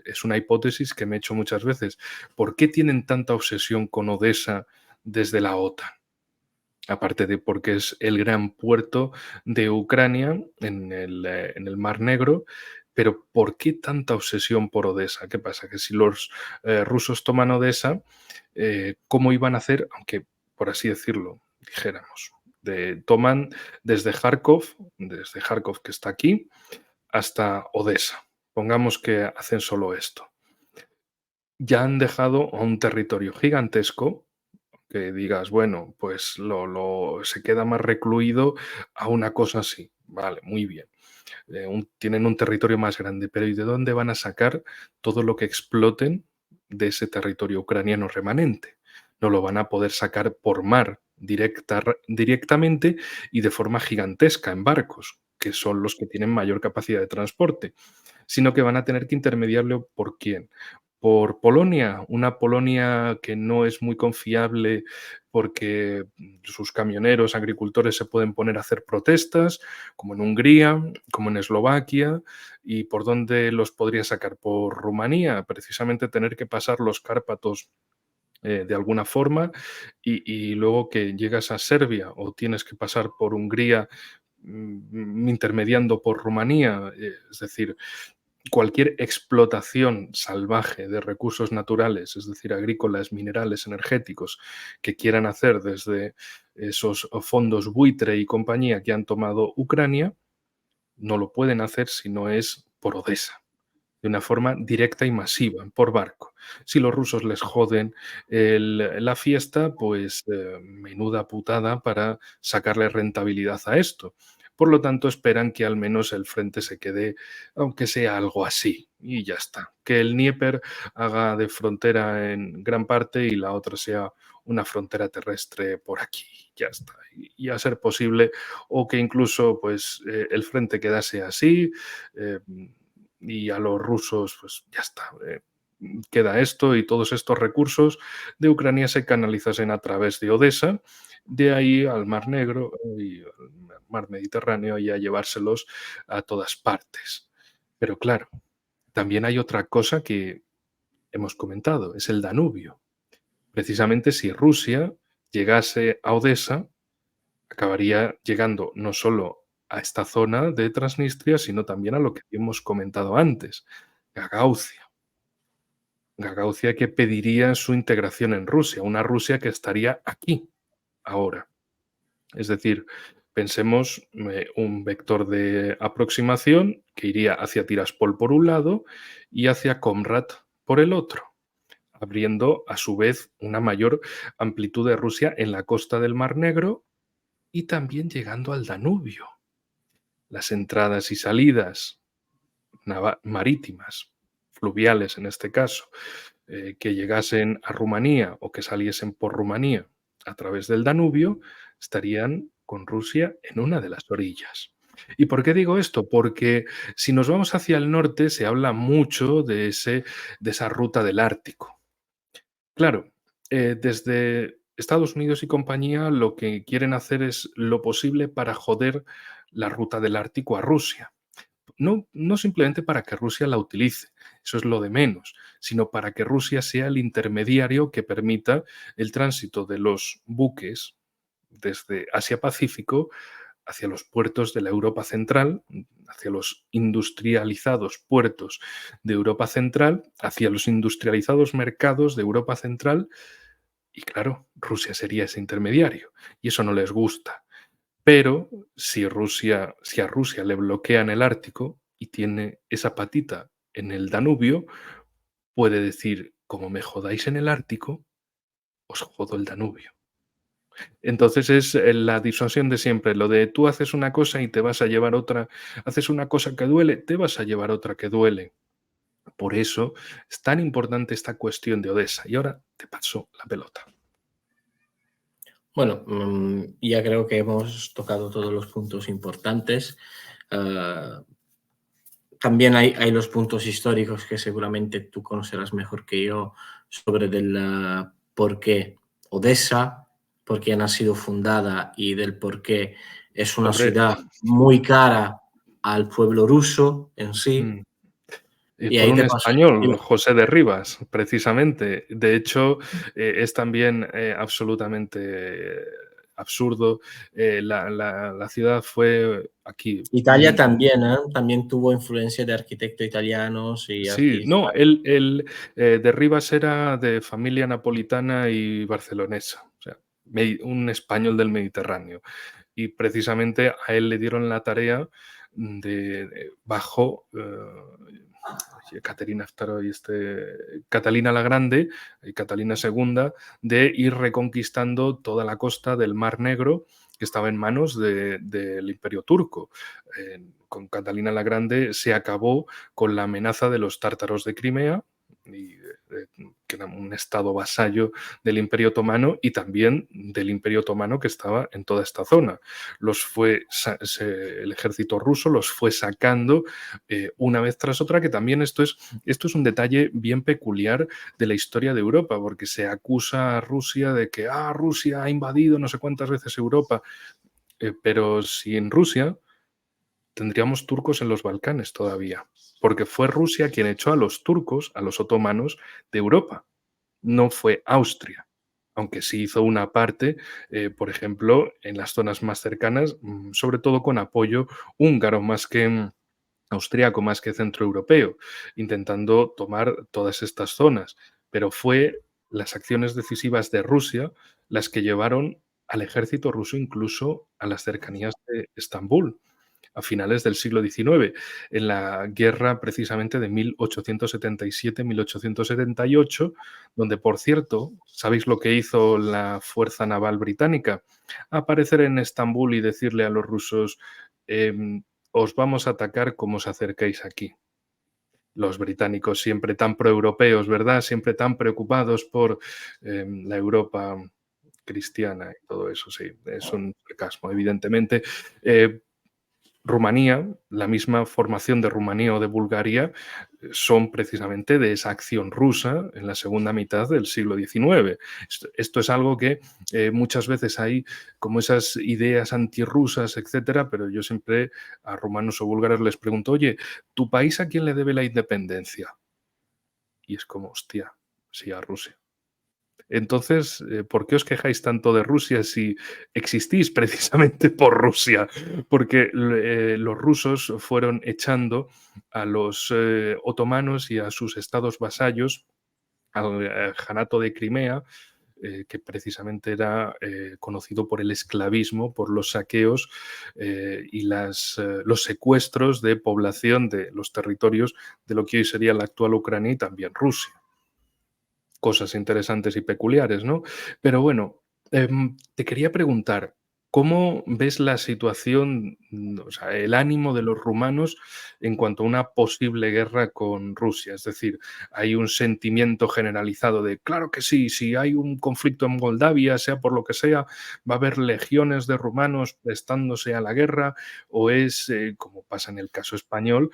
Es una hipótesis que me he hecho muchas veces. ¿Por qué tienen tanta obsesión con Odesa desde la OTAN? Aparte de porque es el gran puerto de Ucrania en el Mar Negro, pero ¿por qué tanta obsesión por Odesa? ¿Qué pasa? Que si los rusos toman Odesa, ¿cómo iban a hacer? Aunque, por así decirlo, dijéramos, toman desde Kharkov que está aquí, hasta Odesa. Pongamos que hacen solo esto. Ya han dejado a un territorio gigantesco que digas, bueno, pues se queda más recluido a una cosa así. Vale, muy bien. Tienen un territorio más grande, pero ¿y de dónde van a sacar todo lo que exploten de ese territorio ucraniano remanente? No lo van a poder sacar por mar directamente y de forma gigantesca en barcos, que son los que tienen mayor capacidad de transporte, sino que van a tener que intermediarlo por quién. Por Polonia, una Polonia que no es muy confiable porque sus camioneros, agricultores se pueden poner a hacer protestas, como en Hungría, como en Eslovaquia, y por dónde los podría sacar. Por Rumanía, precisamente tener que pasar los Cárpatos de alguna forma y luego que llegas a Serbia o tienes que pasar por Hungría intermediando por Rumanía, es decir, cualquier explotación salvaje de recursos naturales, es decir, agrícolas, minerales, energéticos, que quieran hacer desde esos fondos buitre y compañía que han tomado Ucrania, no lo pueden hacer si no es por Odesa, de una forma directa y masiva, por barco. Si los rusos les joden la fiesta, pues menuda putada para sacarle rentabilidad a esto. Por lo tanto, esperan que al menos el frente se quede, aunque sea algo así, y ya está. Que el Dnieper haga de frontera en gran parte y la otra sea una frontera terrestre por aquí, ya está. Y a ser posible, o que incluso pues, el frente quedase así, eh, y a los rusos, pues ya está. Queda esto y todos estos recursos de Ucrania se canalizasen a través de Odesa, de ahí al Mar Negro y al Mar Mediterráneo y a llevárselos a todas partes. Pero claro, también hay otra cosa que hemos comentado, es el Danubio. Precisamente si Rusia llegase a Odesa, acabaría llegando no solo a esta zona de Transnistria, sino también a lo que hemos comentado antes, Gagauzia. Gagauzia que pediría su integración en Rusia, una Rusia que estaría aquí, ahora. Es decir, pensemos un vector de aproximación que iría hacia Tiraspol por un lado y hacia Comrat por el otro, abriendo a su vez una mayor amplitud de Rusia en la costa del Mar Negro y también llegando al Danubio. Las entradas y salidas marítimas, fluviales en este caso, que llegasen a Rumanía o que saliesen por Rumanía a través del Danubio, estarían con Rusia en una de las orillas. ¿Y por qué digo esto? Porque si nos vamos hacia el norte se habla mucho de esa ruta del Ártico. Claro, desde Estados Unidos y compañía lo que quieren hacer es lo posible para joder la ruta del Ártico a Rusia. No simplemente para que Rusia la utilice, eso es lo de menos, sino para que Rusia sea el intermediario que permita el tránsito de los buques desde Asia-Pacífico hacia los puertos de la Europa Central, hacia los industrializados puertos de Europa Central, hacia los industrializados mercados de Europa Central, y claro, Rusia sería ese intermediario, y eso no les gusta. Pero si a Rusia le bloquean el Ártico y tiene esa patita en el Danubio, puede decir, como me jodáis en el Ártico, os jodo el Danubio. Entonces es la disuasión de siempre, lo de tú haces una cosa y te vas a llevar otra, haces una cosa que duele, te vas a llevar otra que duele. Por eso es tan importante esta cuestión de Odesa. Y ahora te paso la pelota. Bueno, ya creo que hemos tocado todos los puntos importantes. También hay los puntos históricos que seguramente tú conocerás mejor que yo sobre por qué Odesa, por quién ha sido fundada y del por qué es una Hombre, ciudad muy cara al pueblo ruso en sí. mm, y Y por ahí un te paso el español, José de Rivas, precisamente. De hecho, es también absolutamente absurdo. La ciudad fue aquí. Italia también, ¿eh? También tuvo influencia de arquitectos italianos y Sí, artistas. no, de Rivas era de familia napolitana y barcelonesa, o sea, un español del Mediterráneo. Y precisamente a él le dieron la tarea bajo Caterina Haftaro y Catalina la Grande y Catalina II, de ir reconquistando toda la costa del Mar Negro que estaba en manos del Imperio Turco. Con Catalina la Grande se acabó con la amenaza de los tártaros de Crimea, que era un estado vasallo del Imperio Otomano y también del Imperio Otomano que estaba en toda esta zona. El ejército ruso los fue sacando una vez tras otra, que también esto es un detalle bien peculiar de la historia de Europa, porque se acusa a Rusia de que Rusia ha invadido no sé cuántas veces Europa, pero sin Rusia tendríamos turcos en los Balcanes todavía, porque fue Rusia quien echó a los turcos, a los otomanos, de Europa, no fue Austria, aunque sí hizo una parte, por ejemplo, en las zonas más cercanas, sobre todo con apoyo húngaro, más que austriaco, más que centroeuropeo, intentando tomar todas estas zonas. Pero fue las acciones decisivas de Rusia las que llevaron al ejército ruso incluso a las cercanías de Estambul a finales del siglo XIX, en la guerra precisamente de 1877-1878, donde, por cierto, ¿sabéis lo que hizo la Fuerza Naval Británica? Aparecer en Estambul y decirle a los rusos, os vamos a atacar como os acerquéis aquí. Los británicos siempre tan proeuropeos, ¿verdad? Siempre tan preocupados por la Europa cristiana y todo eso, sí, es un sarcasmo, evidentemente. Rumanía, la misma formación de Rumanía o de Bulgaria, son precisamente de esa acción rusa en la segunda mitad del siglo XIX. Esto es algo que muchas veces hay como esas ideas antirrusas, etcétera, pero yo siempre a rumanos o búlgaros les pregunto, oye, ¿tu país a quién le debe la independencia? Y es como, hostia, sí, a Rusia. Entonces, ¿por qué os quejáis tanto de Rusia si existís precisamente por Rusia? Porque los rusos fueron echando a los otomanos y a sus estados vasallos al Janato de Crimea, que precisamente era conocido por el esclavismo, por los saqueos y los secuestros de población de los territorios de lo que hoy sería la actual Ucrania y también Rusia. Cosas interesantes y peculiares, ¿no? Pero bueno, te quería preguntar, ¿cómo ves la situación, o sea, el ánimo de los rumanos en cuanto a una posible guerra con Rusia? Es decir, hay un sentimiento generalizado de, claro que sí, si hay un conflicto en Moldavia, sea por lo que sea, va a haber legiones de rumanos prestándose a la guerra, o es, como pasa en el caso español,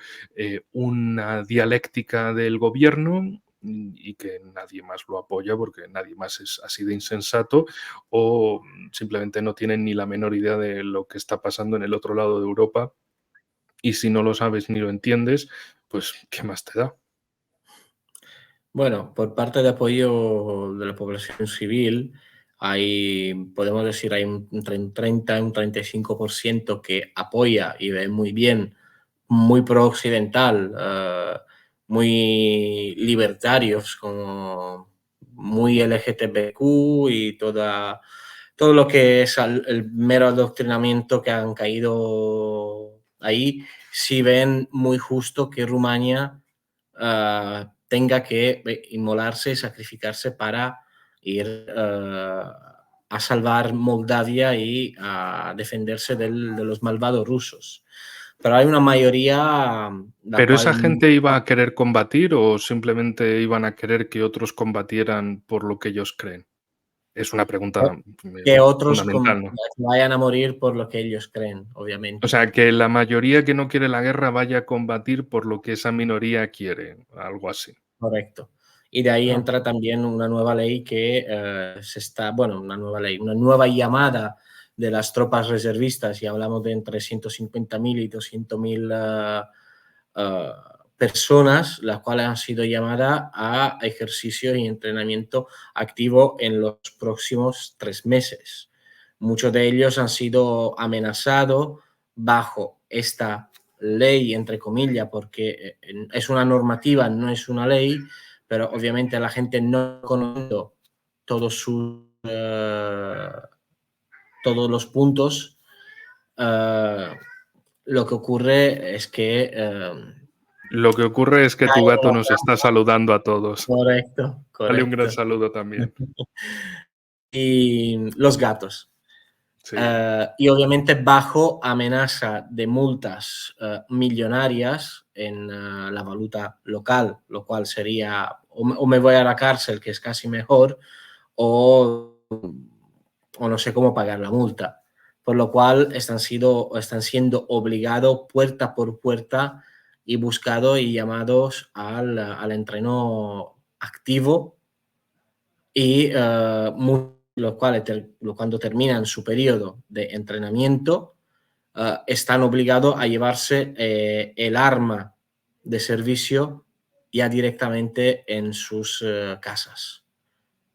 una dialéctica del gobierno y que nadie más lo apoya porque nadie más es así de insensato o simplemente no tienen ni la menor idea de lo que está pasando en el otro lado de Europa y si no lo sabes ni lo entiendes, pues ¿qué más te da? Bueno, por parte de apoyo de la población civil, podemos decir, hay un 30, un 35% que apoya y ve muy bien, muy pro-occidental, muy libertarios, como muy LGTBQ y todo lo que es el mero adoctrinamiento que han caído ahí, sí ven muy justo que Rumania tenga que inmolarse y sacrificarse para ir a salvar Moldavia y a defenderse de los malvados rusos. Pero hay una mayoría la ¿Pero esa cual gente iba a querer combatir o simplemente iban a querer que otros combatieran por lo que ellos creen? Es una pregunta que otros fundamental, ¿no? vayan a morir por lo que ellos creen, O obviamente. sea, que la mayoría que no quiere la guerra vaya a combatir por lo que esa minoría quiere, algo así. Correcto. y de ahí Ah, entra también una nueva ley que una nueva ley, una nueva llamada de las tropas reservistas, y hablamos de entre 150.000 y 200.000 personas, las cuales han sido llamadas a ejercicio y entrenamiento activo en los próximos 3 meses. Muchos de ellos han sido amenazados bajo esta ley, entre comillas, porque es una normativa, no es una ley, pero obviamente la gente no conoce todos sus todos los puntos. Lo que ocurre es que lo que ocurre es que cae tu en gato la nos está trampa. saludando a todos. Correcto, Dale un gran correcto. saludo también. Y los gatos. Sí. Y obviamente bajo amenaza de multas millonarias en la valuta local, lo cual sería o me voy a la cárcel, que es casi mejor, o, o no sé cómo pagar la multa. Por lo cual están siendo obligados puerta por puerta y buscados y llamados al entreno activo, y los cuales cuando terminan su periodo de entrenamiento están obligados a llevarse el arma de servicio ya directamente en sus casas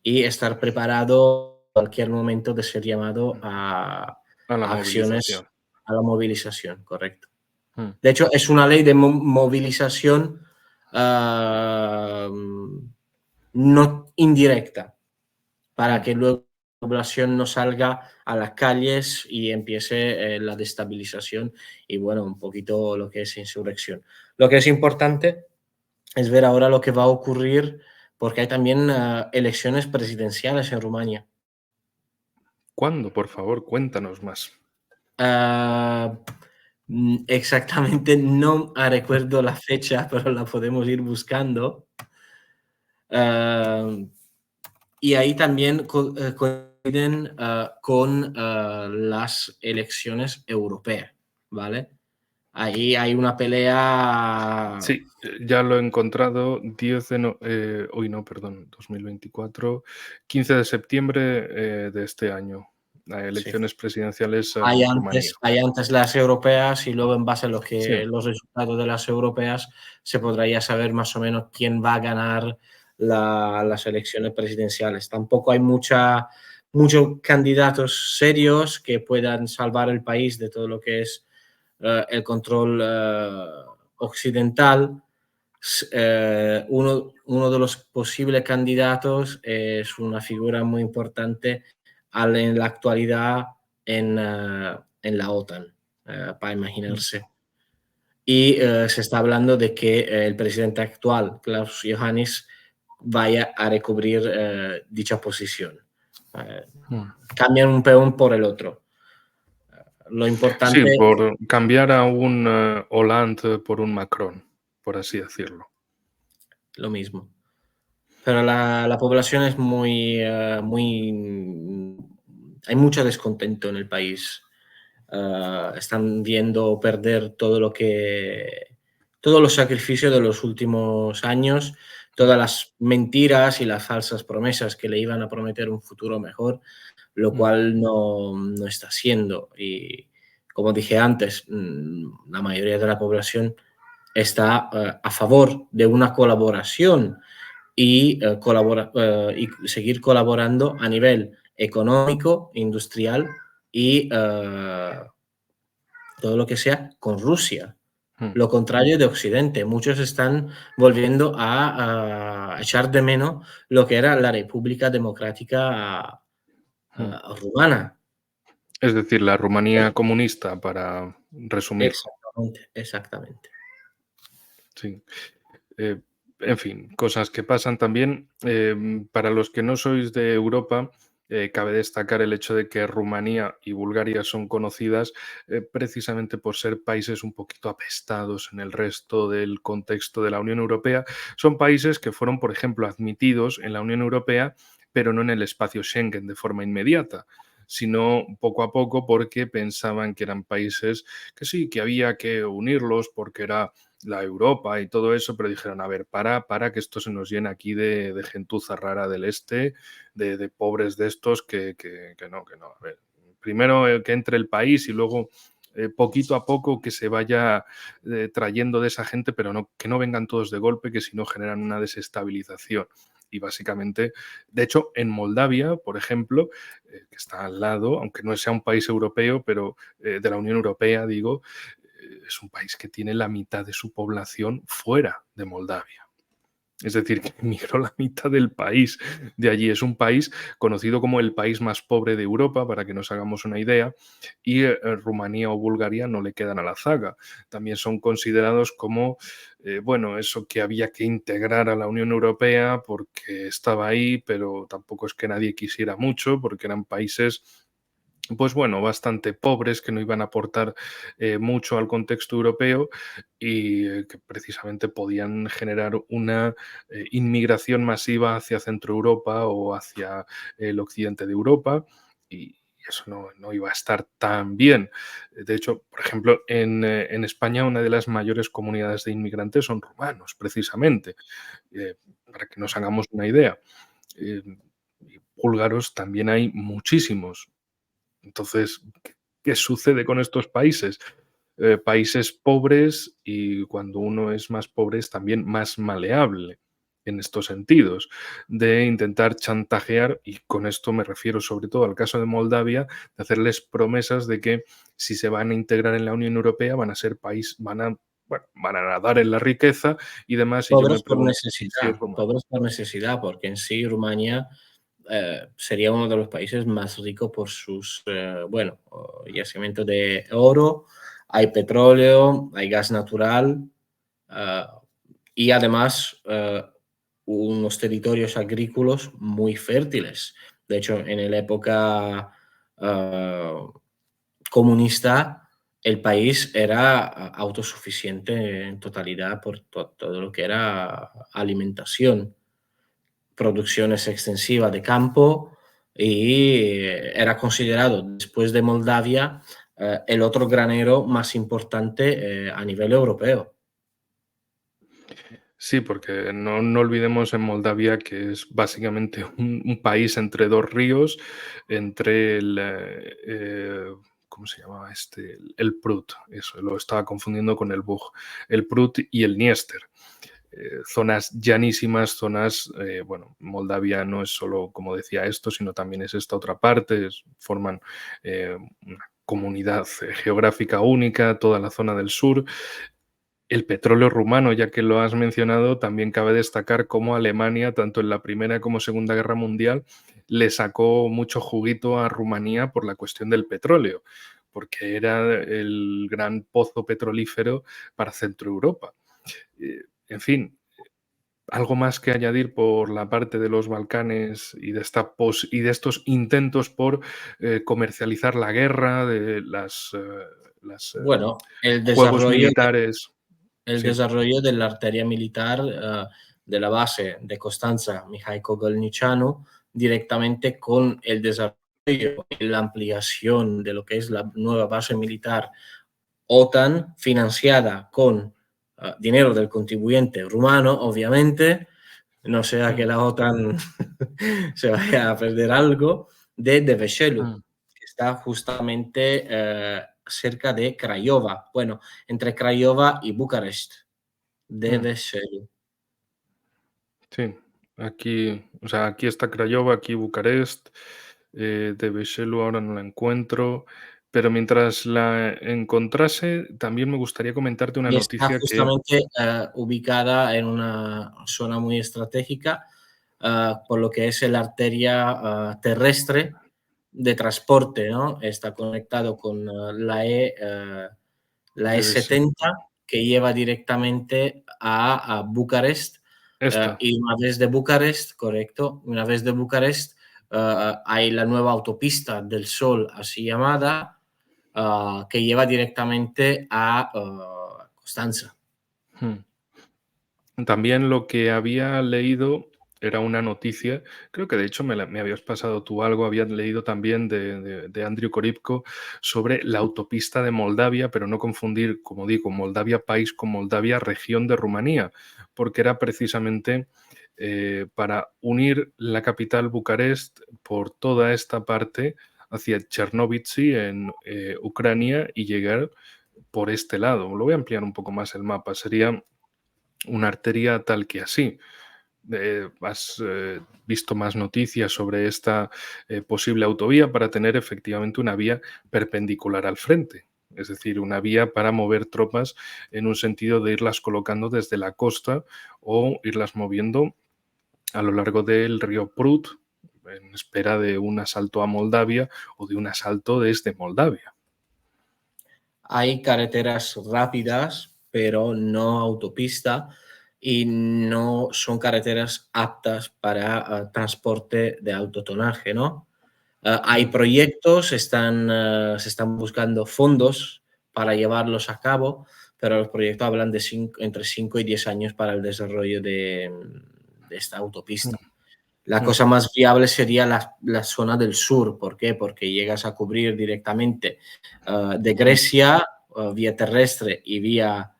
y estar preparado en cualquier momento de ser llamado A la a acciones, movilización. a la movilización, correcto. Mm. De hecho, es una ley de movilización uh, no indirecta, para que luego la población no salga a las calles y empiece la destabilización y, bueno, un poquito lo que es insurrección. Lo que es importante es ver ahora lo que va a ocurrir, porque hay también elecciones presidenciales en Rumania. ¿Cuándo? Por favor, cuéntanos más. Ah, exactamente no recuerdo la fecha, pero la podemos ir buscando. Ah, y ahí también coinciden con las elecciones europeas, ¿vale? Ahí hay una pelea. Sí, ya lo he encontrado. 10 de hoy no, perdón, 2024, 15 de septiembre de este año. Sí. Elecciones presidenciales en Rumanía. Hay antes las europeas, y luego en base a Sí. los resultados de las europeas se podrá ya saber más o menos quién va a ganar las elecciones presidenciales. Tampoco hay muchos candidatos serios que puedan salvar el país de todo lo que es el control occidental. Uno de los posibles candidatos es una figura muy importante en la actualidad en la OTAN, para Mm. imaginarse. Y se está hablando de que el presidente actual, Klaus Iohannis, vaya a recubrir dicha posición. Eh, Mm. Cambian un peón por el otro. Lo Sí, importante es por cambiar a un Hollande por un Macron, por así decirlo. lo mismo. Pero la población es hay mucho descontento en el país. Están viendo perder todos los sacrificios de los últimos años, todas las mentiras y las falsas promesas que le iban a prometer un futuro mejor, lo Mm. cual no está siendo. Y como dije antes, la mayoría de la población está a favor de una colaboración y, y seguir colaborando a nivel económico, industrial y todo lo que sea con Rusia. Mm. Lo contrario de Occidente. Muchos están volviendo a echar de menos lo que era la República Democrática Mm. Rumana. Es decir, la Rumanía comunista, para resumirlo. Exactamente, exactamente. Sí. Eh, en fin, cosas que pasan también. Para los que no sois de Europa, cabe destacar el hecho de que Rumanía y Bulgaria son conocidas precisamente por ser países un poquito apestados en el resto del contexto de la Unión Europea. Son países que fueron, por ejemplo, admitidos en la Unión Europea, pero no en el espacio Schengen de forma inmediata, sino poco a poco porque pensaban que eran países que sí, que había que unirlos porque era la Europa y todo eso, pero dijeron, a ver, para que esto se nos llene aquí de gentuza rara del este, de pobres de estos que no, a ver, primero que entre el país y luego poquito a poco que se vaya trayendo de esa gente, pero no, que no vengan todos de golpe, que si no generan una desestabilización. Y básicamente, de hecho, en Moldavia, por ejemplo, que está al lado, aunque no sea un país europeo, pero de la Unión Europea, digo, es un país que tiene la mitad de su población fuera de Moldavia. Es decir, que emigró la mitad del país de allí. Es un país conocido como el país más pobre de Europa, para que nos hagamos una idea, y Rumanía o Bulgaria no le quedan a la zaga. También son considerados como, bueno, eso que había que integrar a la Unión Europea porque estaba ahí, pero tampoco es que nadie quisiera mucho, porque eran países pues bueno, bastante pobres, que no iban a aportar mucho al contexto europeo y que precisamente podían generar una inmigración masiva hacia Centro Europa o hacia el occidente de Europa y eso no iba a estar tan bien. De hecho, por ejemplo, en España una de las mayores comunidades de inmigrantes son rumanos, precisamente, eh, para que nos hagamos una idea. Eh, y búlgaros también hay muchísimos. Entonces, ¿qué sucede con estos países? Países pobres y cuando uno es más pobre es también más maleable en estos sentidos, de intentar chantajear, y con esto me refiero sobre todo al caso de Moldavia, de hacerles promesas de que si se van a integrar en la Unión Europea van a ser país, bueno, van a nadar en la riqueza y demás, y yo me pregunto si Roma. Pobres por necesidad, porque en sí Rumania sería uno de los países más ricos por sus, bueno, yacimientos de oro, hay petróleo, hay gas natural eh, y además unos territorios agrícolas muy fértiles. De hecho, en la época eh, comunista, el país era autosuficiente en totalidad por todo lo que era alimentación, producciones extensivas de campo y era considerado, después de Moldavia, el otro granero más importante a nivel europeo. Sí, porque no olvidemos en Moldavia que es básicamente un país entre dos ríos, entre ¿cómo se llamaba este? El Prut, eso, lo estaba confundiendo con el Bug, el Prut y el Dniester. Zonas llanísimas, zonas, bueno, Moldavia no es solo, como decía esto, sino también es esta otra parte, forman una comunidad geográfica única, toda la zona del sur. El petróleo rumano, ya que lo has mencionado, también cabe destacar cómo Alemania, tanto en la Primera como Segunda Guerra Mundial, le sacó mucho juguito a Rumanía por la cuestión del petróleo, porque era el gran pozo petrolífero para Centro Europa. En fin, algo más que añadir por la parte de los Balcanes y de, y de estos intentos por comercializar la guerra, de las Bueno, juegos militares. el Sí. desarrollo de la arteria militar de la base de Constanza, Mihai Cogălnicianu, directamente con el desarrollo y la ampliación de lo que es la nueva base militar OTAN, financiada con dinero del contribuyente rumano, obviamente, no sea que la OTAN se vaya a perder algo, de Deveshelu, Mm. que está justamente cerca de Craiova, bueno, entre Craiova y Bucarest, Mm. Deveshelu. Sí, aquí, o sea, aquí está Craiova, aquí Bucarest, de Bexelu ahora no la encuentro, pero mientras la encontrase, también me gustaría comentarte una Y está noticia que justamente ubicada en una zona muy estratégica, por lo que es la arteria terrestre de transporte, ¿no? Está conectado con la de Bexelu, E70 que lleva directamente a Bucarest esta, y una vez de Bucarest, correcto, una vez de Bucarest hay la nueva autopista del Sol, así llamada, que lleva directamente a Constanza. también lo que había leído era una noticia, creo que de hecho me habías pasado tú algo, había leído también de Andrew Korybko sobre la autopista de Moldavia, pero no confundir, como digo, Moldavia país con Moldavia región de Rumanía, porque era precisamente para unir la capital Bucarest por toda esta parte hacia Chernovitsi en Ucrania y llegar por este lado. Lo voy a ampliar un poco más el mapa. Sería una arteria tal que así. ¿Has visto más noticias sobre esta posible autovía para tener efectivamente una vía perpendicular al frente? Es decir, una vía para mover tropas en un sentido de irlas colocando desde la costa o irlas moviendo a lo largo del río Prut en espera de un asalto a Moldavia o de un asalto desde Moldavia. Hay carreteras rápidas, pero no autopista, y no son carreteras aptas para transporte de alto tonaje, ¿no? Hay proyectos, se están buscando fondos para llevarlos a cabo, pero los proyectos hablan de entre 5 y 10 años para el desarrollo de esta autopista. La cosa más viable sería la zona del sur. ¿Por qué? Porque llegas a cubrir directamente de Grecia, vía terrestre y vía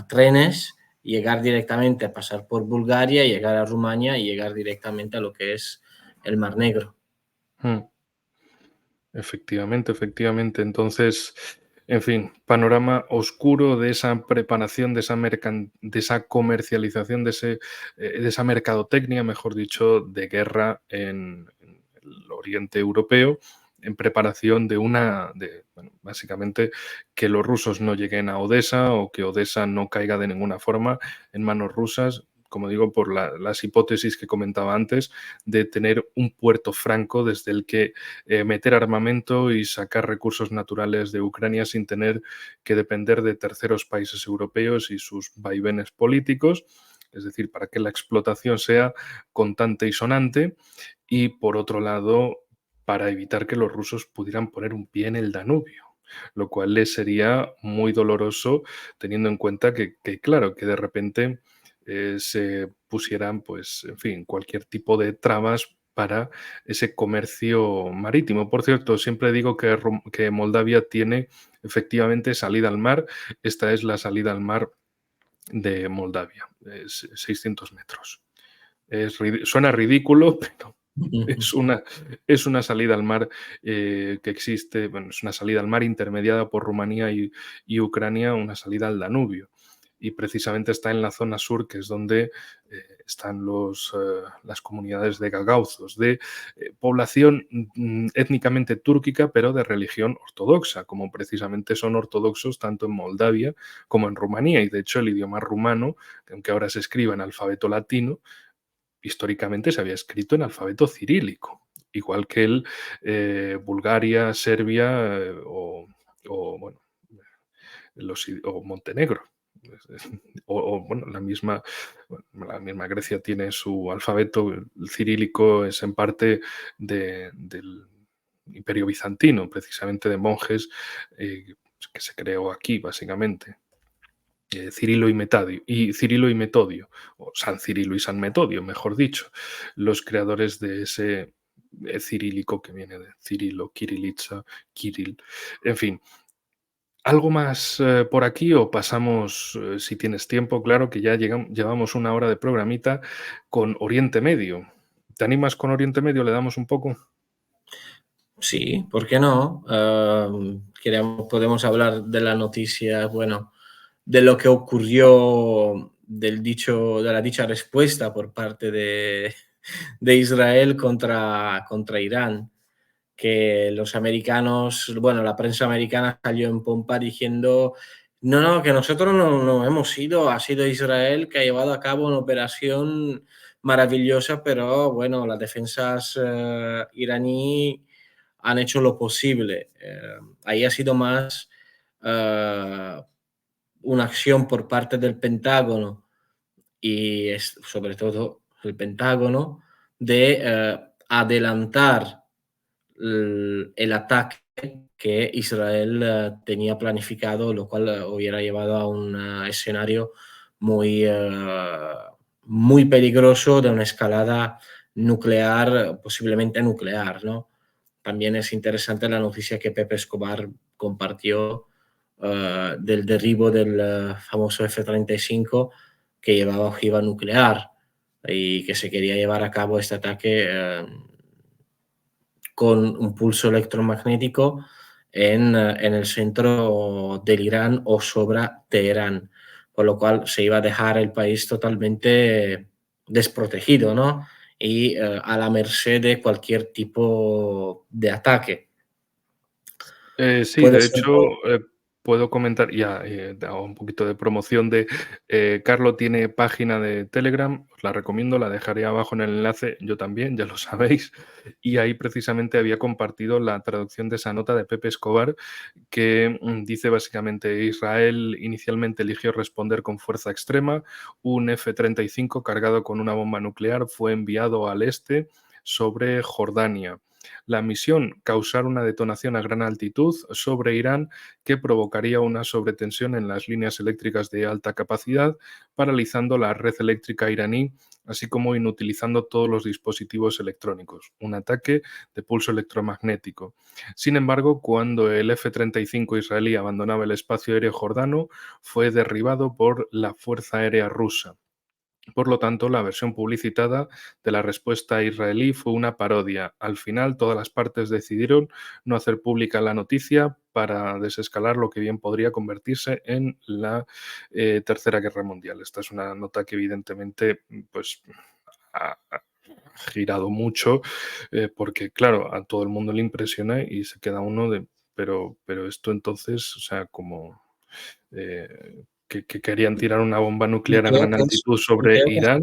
trenes, llegar directamente a pasar por Bulgaria, llegar a Rumania y llegar directamente a lo que es el Mar Negro. Efectivamente, efectivamente. Entonces, en fin, panorama oscuro de esa preparación, de esa comercialización, de esa mercadotecnia, mejor dicho, de guerra en el oriente europeo, en preparación bueno, básicamente, que los rusos no lleguen a Odessa o que Odessa no caiga de ninguna forma en manos rusas, como digo, por las hipótesis que comentaba antes, de tener un puerto franco desde el que meter armamento y sacar recursos naturales de Ucrania sin tener que depender de terceros países europeos y sus vaivenes políticos, es decir, para que la explotación sea constante y sonante, y por otro lado, para evitar que los rusos pudieran poner un pie en el Danubio, lo cual les sería muy doloroso teniendo en cuenta claro, que de repente se pusieran, pues, en fin, cualquier tipo de trabas para ese comercio marítimo. Por cierto, siempre digo que Moldavia tiene efectivamente salida al mar. Esta es la salida al mar de Moldavia, es 600 metros. Suena ridículo, pero es una, es una salida al mar que existe, bueno, es una salida al mar intermediada por Rumanía y Ucrania, una salida al Danubio. Y precisamente está en la zona sur, que es donde están las comunidades de gagauzos, de población étnicamente túrquica, pero de religión ortodoxa, como precisamente son ortodoxos tanto en Moldavia como en Rumanía. Y de hecho el idioma rumano, aunque ahora se escriba en alfabeto latino, históricamente se había escrito en alfabeto cirílico, igual que Bulgaria, Serbia bueno, o Montenegro. Bueno, la misma Grecia tiene su alfabeto, el cirílico es en parte del Imperio Bizantino, precisamente de monjes que se creó aquí, básicamente. Cirilo y Metodio, o San Cirilo y San Metodio, mejor dicho, los creadores de ese cirílico que viene de Cirilo, Kirilitsa, Kirill, en fin. ¿Algo más por aquí o pasamos, si tienes tiempo, claro que ya llevamos una hora de programita con Oriente Medio? ¿Te animas con Oriente Medio? ¿Le damos un poco? Sí, ¿por qué no? Podemos hablar de la noticia, bueno, de lo que ocurrió de la dicha respuesta por parte de Israel contra Irán, que los americanos, bueno, la prensa americana salió en pompa diciendo, no, que nosotros no hemos ido, ha sido Israel que ha llevado a cabo una operación maravillosa, pero bueno, las defensas iraní han hecho lo posible. Ahí ha sido más una acción por parte del Pentágono y sobre todo el Pentágono de adelantar el ataque que Israel tenía planificado, lo cual hubiera llevado a un escenario muy muy peligroso de una escalada nuclear, posiblemente nuclear, ¿no? También es interesante la noticia que Pepe Escobar compartió del derribo del famoso F-35 que llevaba ojiva nuclear y que se quería llevar a cabo este ataque con un pulso electromagnético en el centro del Irán o sobre Teherán, por lo cual se iba a dejar el país totalmente desprotegido, ¿no? Y a la merced de cualquier tipo de ataque. Sí, Puede de ser hecho, puedo comentar, ya hago un poquito de promoción de, Carlo tiene página de Telegram, os la recomiendo, la dejaré abajo en el enlace, yo también, ya lo sabéis, y ahí precisamente había compartido la traducción de esa nota de Pepe Escobar, que dice básicamente: Israel inicialmente eligió responder con fuerza extrema, un F-35 cargado con una bomba nuclear fue enviado al este sobre Jordania. La misión: causar una detonación a gran altitud sobre Irán que provocaría una sobretensión en las líneas eléctricas de alta capacidad, paralizando la red eléctrica iraní, así como inutilizando todos los dispositivos electrónicos. Un ataque de pulso electromagnético. Sin embargo, cuando el F-35 israelí abandonaba el espacio aéreo jordano, fue derribado por la Fuerza Aérea Rusa. Por lo tanto, la versión publicitada de la respuesta israelí fue una parodia. Al final, todas las partes decidieron no hacer pública la noticia para desescalar lo que bien podría convertirse en la Tercera Guerra Mundial. Esta es una nota que evidentemente pues, ha girado mucho porque, claro, a todo el mundo le impresiona y se queda uno de, pero esto entonces, o sea, como que querían tirar una bomba y nuclear a creo gran que es, altitud y sobre creo que es Irán.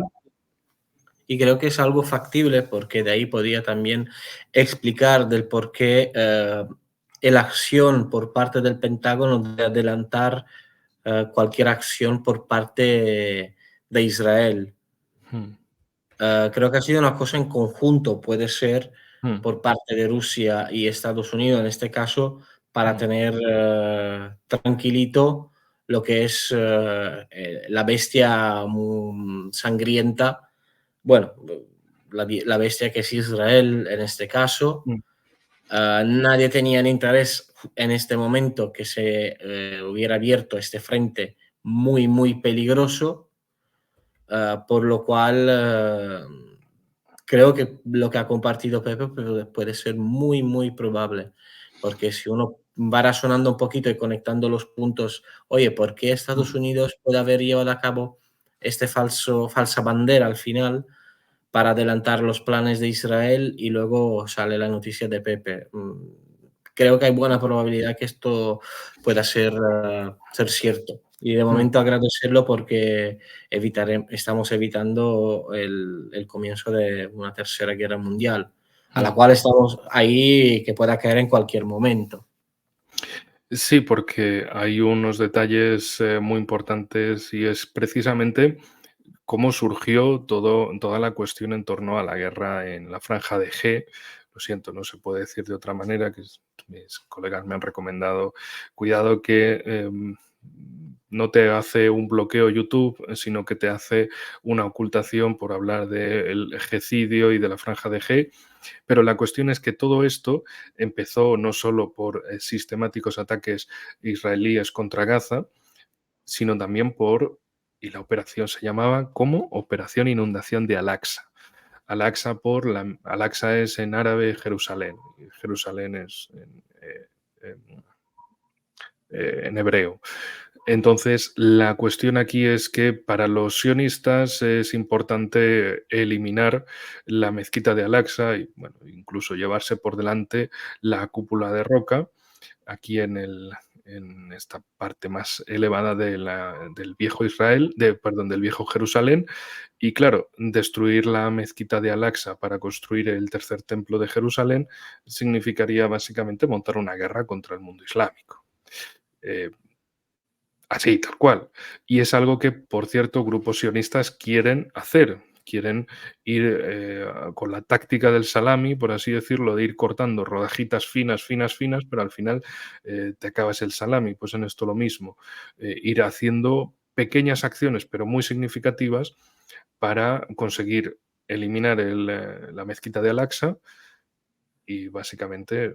Y creo que es algo factible porque de ahí podría también explicar del por qué la acción por parte del Pentágono de adelantar cualquier acción por parte de Israel. Mm, Creo que ha sido una cosa en conjunto, puede ser mm, por parte de Rusia y Estados Unidos en este caso, para mm, tener tranquilito lo que es la bestia sangrienta, bueno, la bestia que es Israel en este caso. mm. Nadie tenía interés en este momento que se hubiera abierto este frente muy, muy peligroso, por lo cual creo que lo que ha compartido Pepe puede ser muy, muy probable, porque si uno va razonando un poquito y conectando los puntos, oye, ¿por qué Estados Mm. Unidos puede haber llevado a cabo este falsa bandera al final para adelantar los planes de Israel y luego sale la noticia de Pepe? Creo que hay buena probabilidad que esto pueda ser cierto. Y de Mm. momento agradecerlo porque estamos evitando el comienzo de una tercera guerra mundial, a la Mm. cual estamos ahí que pueda caer en cualquier momento. Sí, porque hay unos detalles muy importantes y es precisamente cómo surgió toda la cuestión en torno a la guerra en la Franja de G. Lo siento, no se puede decir de otra manera, que mis colegas me han recomendado, cuidado que no te hace un bloqueo YouTube, sino que te hace una ocultación por hablar del egicidio y de la Franja de G. Pero la cuestión es que todo esto empezó no solo por sistemáticos ataques israelíes contra Gaza, sino también por, y la operación se llamaba como Operación Inundación de Al-Aqsa. Al-Aqsa es en árabe Jerusalén, y Jerusalén es en- en hebreo. Entonces, la cuestión aquí es que para los sionistas es importante eliminar la mezquita de Al-Aqsa y, bueno, incluso llevarse por delante la cúpula de roca aquí en esta parte más elevada del viejo Israel, perdón, del viejo Jerusalén. Y claro, destruir la mezquita de Al-Aqsa para construir el tercer templo de Jerusalén significaría básicamente montar una guerra contra el mundo islámico. Eh, Así, tal cual. Y es algo que, por cierto, grupos sionistas quieren hacer. Quieren ir con la táctica del salami, por así decirlo, de ir cortando rodajitas finas, finas, finas, pero al final te acabas el salami. Pues en esto lo mismo. Ir haciendo pequeñas acciones, pero muy significativas, para conseguir eliminar la mezquita de Al-Aqsa y básicamente,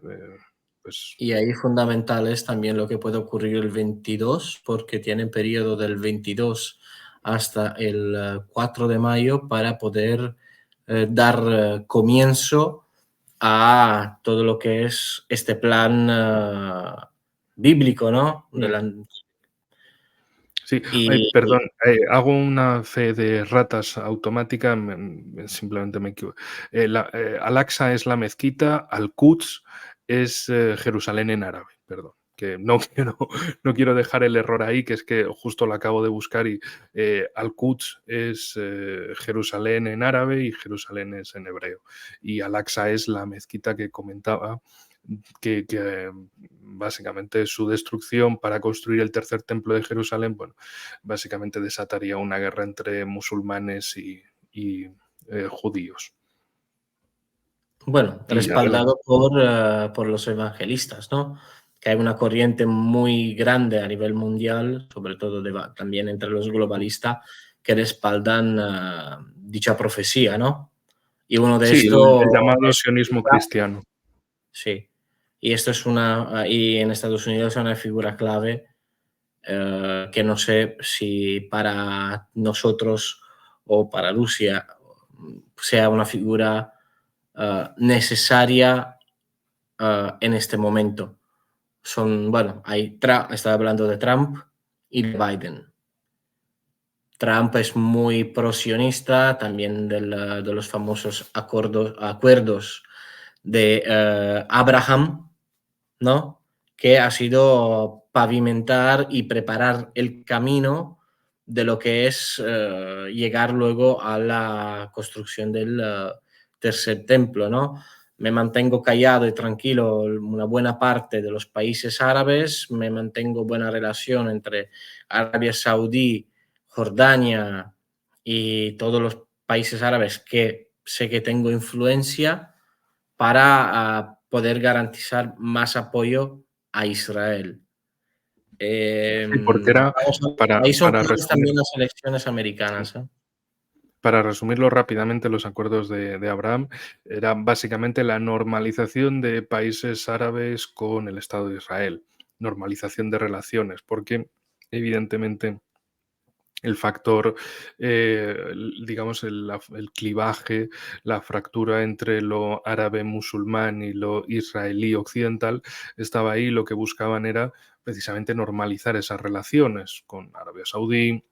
pues Y ahí fundamental es también lo que puede ocurrir el 22, porque tienen periodo del 22 hasta el 4 de mayo para poder dar comienzo a todo lo que es este plan bíblico, ¿no? sí. Ay, Y perdón, hago una fe de ratas automática, simplemente me equivoco. Al-Aqsa es la mezquita, Al-Quds es Jerusalén en árabe, perdón. Que no quiero, no quiero dejar el error ahí, que es que justo lo acabo de buscar y Al-Quds es Jerusalén en árabe y Jerusalén es en hebreo. Y Al-Aqsa es la mezquita que comentaba, que básicamente su destrucción para construir el tercer templo de Jerusalén, bueno, básicamente desataría una guerra entre musulmanes y judíos. bueno, Y adelante. respaldado por los evangelistas, ¿no? Que hay una corriente muy grande a nivel mundial, sobre todo también entre los globalistas, que respaldan dicha profecía, ¿no? Y uno de Sí, el estos llamado es sionismo cristiano. sí. Y esto es y en Estados Unidos es una figura clave que no sé si para nosotros o para Rusia sea una figura necesaria en este momento. Bueno, estaba hablando de Trump y de Biden. Trump es muy pro-sionista, también de los famosos acuerdos de Abraham, ¿no? Que ha sido pavimentar y preparar el camino de lo que es llegar luego a la construcción del tercer templo, ¿no? Me mantengo callado y tranquilo una buena parte de los países árabes, me mantengo buena relación entre Arabia Saudí, Jordania y todos los países árabes que sé que tengo influencia para poder garantizar más apoyo a Israel. Sí, porque era, Ahí son para claves resumir, también las elecciones sí, americanas, ¿eh? para resumirlo rápidamente, los acuerdos de Abraham eran básicamente la normalización de países árabes con el Estado de Israel, normalización de relaciones, porque evidentemente el factor, digamos, el clivaje, la fractura entre lo árabe musulmán y lo israelí occidental estaba ahí. Lo que buscaban era precisamente normalizar esas relaciones con Arabia Saudí,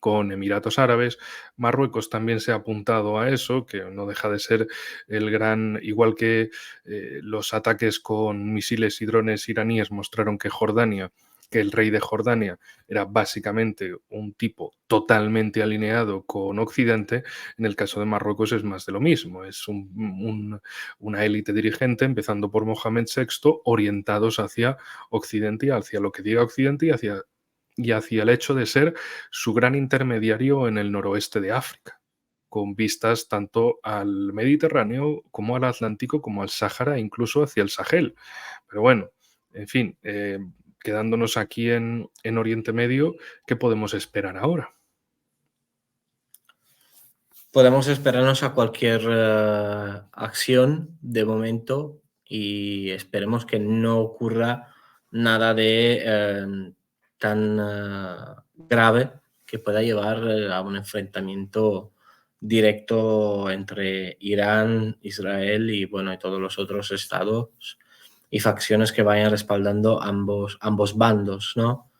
con Emiratos Árabes. Marruecos también se ha apuntado a eso, que no deja de ser el gran, igual que los ataques con misiles y drones iraníes mostraron que el rey de Jordania era básicamente un tipo totalmente alineado con Occidente. En el caso de Marruecos es más de lo mismo, es una élite dirigente, empezando por Mohamed VI, orientados hacia Occidente y hacia lo que diga Occidente y hacia el hecho de ser su gran intermediario en el noroeste de África, con vistas tanto al Mediterráneo como al Atlántico, como al Sáhara e incluso hacia el Sahel. Pero bueno, en fin, quedándonos aquí en Oriente Medio, ¿qué podemos esperar ahora? Podemos esperarnos a cualquier acción de momento y esperemos que no ocurra nada de tan grave que pueda llevar a un enfrentamiento directo entre Irán, Israel y bueno, y todos los otros estados y facciones que vayan respaldando ambos bandos, ¿no?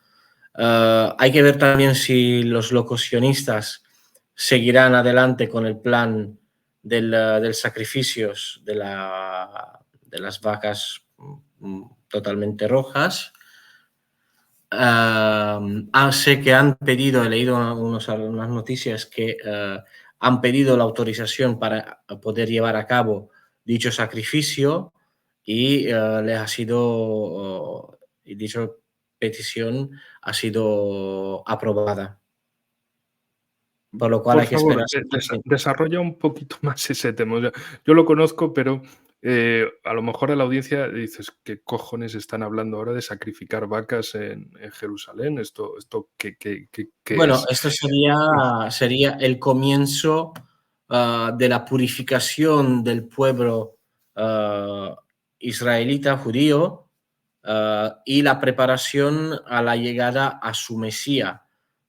Hay que ver también si los locos sionistas seguirán adelante con el plan del sacrificios de las vacas totalmente rojas. Sé que han pedido, he leído unas noticias que han pedido la autorización para poder llevar a cabo dicho sacrificio y les ha sido, y dicha petición ha sido aprobada, por lo cual Por hay que favor, esperar. desarrolla un poquito más ese tema. O sea, yo lo conozco, pero A lo mejor a la audiencia dices, ¿qué cojones están hablando ahora de sacrificar vacas en Jerusalén? ¿Esto qué Bueno, es? esto sería el comienzo de la purificación del pueblo ah, israelita judío y la preparación a la llegada a su Mesías,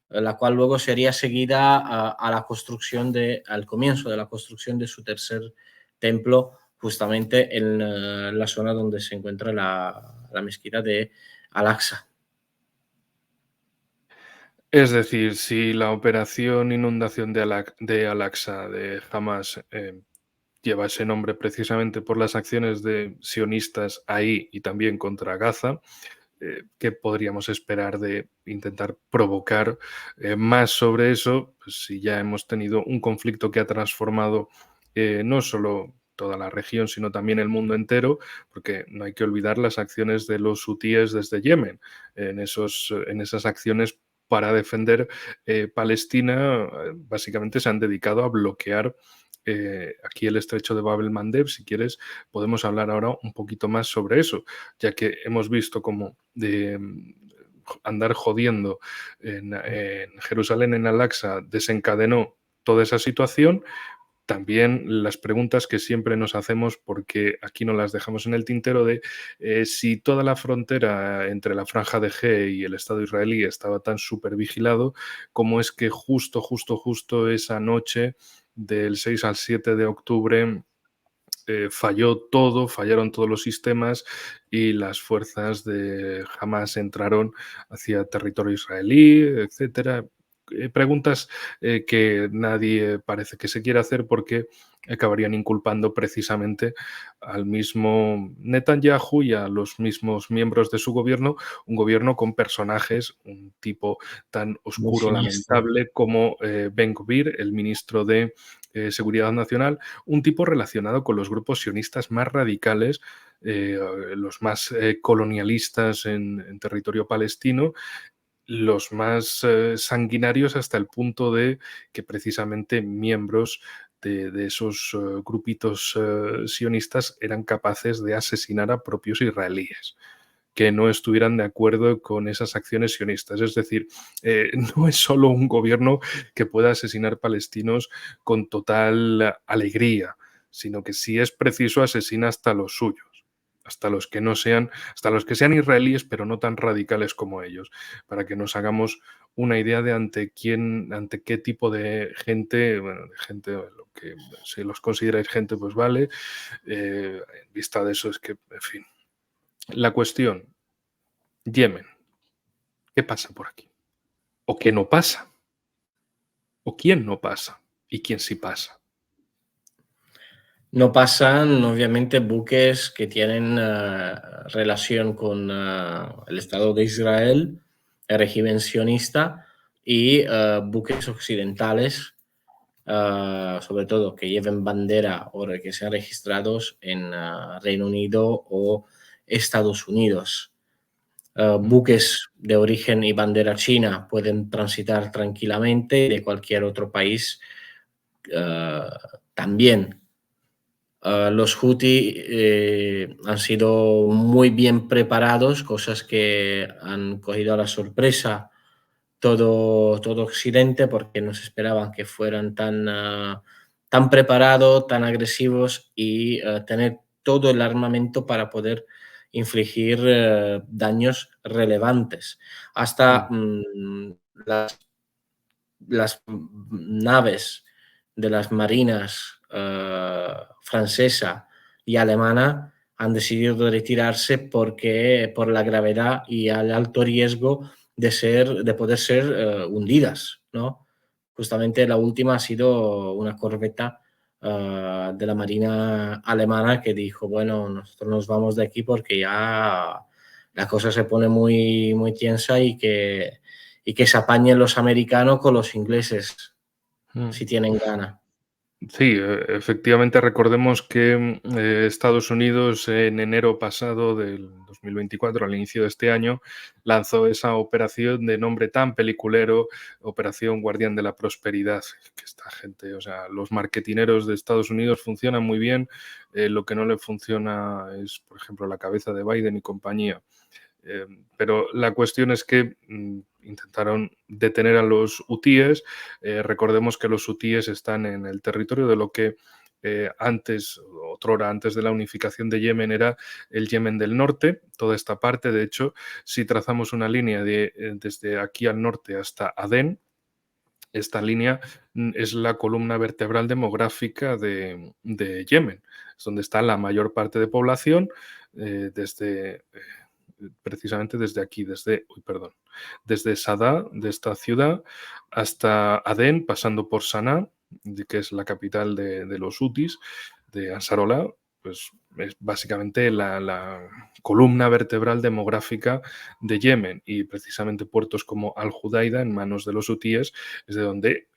la cual luego sería seguida a la construcción al comienzo de la construcción de su tercer templo, justamente en la zona donde se encuentra la mezquita de Al-Aqsa. Es decir, si la operación inundación de Al-Aqsa de Hamas lleva ese nombre precisamente por las acciones de sionistas ahí y también contra Gaza, ¿qué podríamos esperar de intentar provocar más sobre eso? Pues si ya hemos tenido un conflicto que ha transformado no solo toda la región, sino también el mundo entero, porque no hay que olvidar las acciones de los hutíes desde Yemen, en esas acciones para defender Palestina, básicamente se han dedicado a bloquear aquí el estrecho de Bab el-Mandeb. Si quieres, podemos hablar ahora un poquito más sobre eso, ya que hemos visto cómo de andar jodiendo en Jerusalén, en Al-Aqsa, desencadenó toda esa situación. También las preguntas que siempre nos hacemos, porque aquí no las dejamos en el tintero, de si toda la frontera entre la Franja de G y el Estado israelí estaba tan súper vigilado, ¿cómo es que justo esa noche del 6 al 7 de octubre fallaron todos los sistemas y las fuerzas de Hamas entraron hacia territorio israelí, etcétera? Preguntas que nadie parece que se quiera hacer, porque acabarían inculpando precisamente al mismo Netanyahu y a los mismos miembros de su gobierno, un gobierno con personajes, un tipo tan Muy oscuro, siniestro. lamentable como Ben Gvir, el ministro de Seguridad Nacional, un tipo relacionado con los grupos sionistas más radicales, los más colonialistas en territorio palestino, los más sanguinarios, hasta el punto de que precisamente miembros de esos grupitos sionistas eran capaces de asesinar a propios israelíes que no estuvieran de acuerdo con esas acciones sionistas. Es decir, no es solo un gobierno que pueda asesinar palestinos con total alegría, sino que si es preciso asesina hasta los suyos, hasta los que no sean, hasta los que sean israelíes, pero no tan radicales como ellos, para que nos hagamos una idea de ante qué tipo de gente, bueno, de gente, lo que si los consideráis gente, pues vale. En vista de eso es que, en fin. La cuestión, Yemen, ¿qué pasa por aquí? ¿O qué no pasa? ¿O quién no pasa? ¿Y quién sí pasa? No pasan, obviamente, buques que tienen relación con el Estado de Israel, el régimen sionista, y buques occidentales, sobre todo que lleven bandera o que sean registrados en Reino Unido o Estados Unidos. Buques de origen y bandera china pueden transitar tranquilamente, de cualquier otro país eh, también. Los Houthi han sido muy bien preparados, cosas que han cogido a la sorpresa todo Occidente, porque no se esperaban que fueran tan preparados, tan agresivos y tener todo el armamento para poder infligir daños relevantes. Hasta las, las naves de las marinas francesa y alemana han decidido retirarse porque por la gravedad y el alto riesgo de poder ser hundidas, ¿no? Justamente la última ha sido una corbeta de la marina alemana que dijo, bueno, nosotros nos vamos de aquí porque ya la cosa se pone muy tensa y que se apañen los americanos con los ingleses Mm. si tienen ganas. Sí, efectivamente, recordemos que Estados Unidos en enero pasado del 2024, al inicio de este año, lanzó esa operación de nombre tan peliculero, Operación Guardián de la Prosperidad, que esta gente, o sea, los marketineros de Estados Unidos funcionan muy bien, lo que no le funciona es, por ejemplo, la cabeza de Biden y compañía. Pero la cuestión es que intentaron detener a los hutíes. Recordemos que los hutíes están en el territorio de lo que antes, otrora antes de la unificación de Yemen, era el Yemen del norte, toda esta parte. De hecho, si trazamos una línea desde aquí al norte hasta Adén, esta línea es la columna vertebral demográfica de Yemen, es donde está la mayor parte de población, desde precisamente desde aquí, desde Sadá, de esta ciudad, hasta Adén, pasando por Saná, que es la capital de los hutis, de Ansarolá, pues es básicamente la columna vertebral demográfica de Yemen, y precisamente puertos como Al-Judaida, en manos de los hutíes, es de donde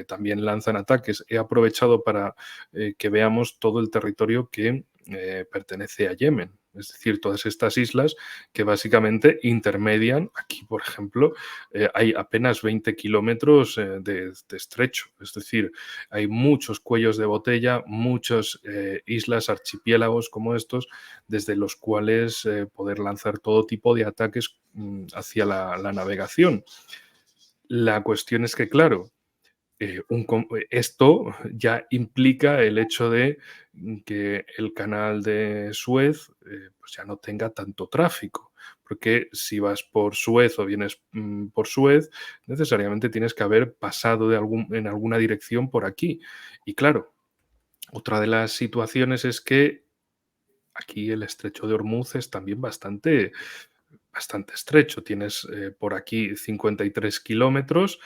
también lanzan ataques. He aprovechado para que veamos todo el territorio que pertenece a Yemen, es decir, todas estas islas que básicamente intermedian. Aquí, por ejemplo, hay apenas 20 kilómetros de estrecho, es decir, hay muchos cuellos de botella, muchas islas, archipiélagos como estos, desde los cuales poder lanzar todo tipo de ataques hacia la navegación. La cuestión es que, claro, esto ya implica el hecho de que el canal de Suez pues ya no tenga tanto tráfico, porque si vas por Suez o vienes por Suez, necesariamente tienes que haber pasado en alguna dirección por aquí. Y claro, otra de las situaciones es que aquí el estrecho de Hormuz es también bastante estrecho. Tienes por aquí 53 kilómetros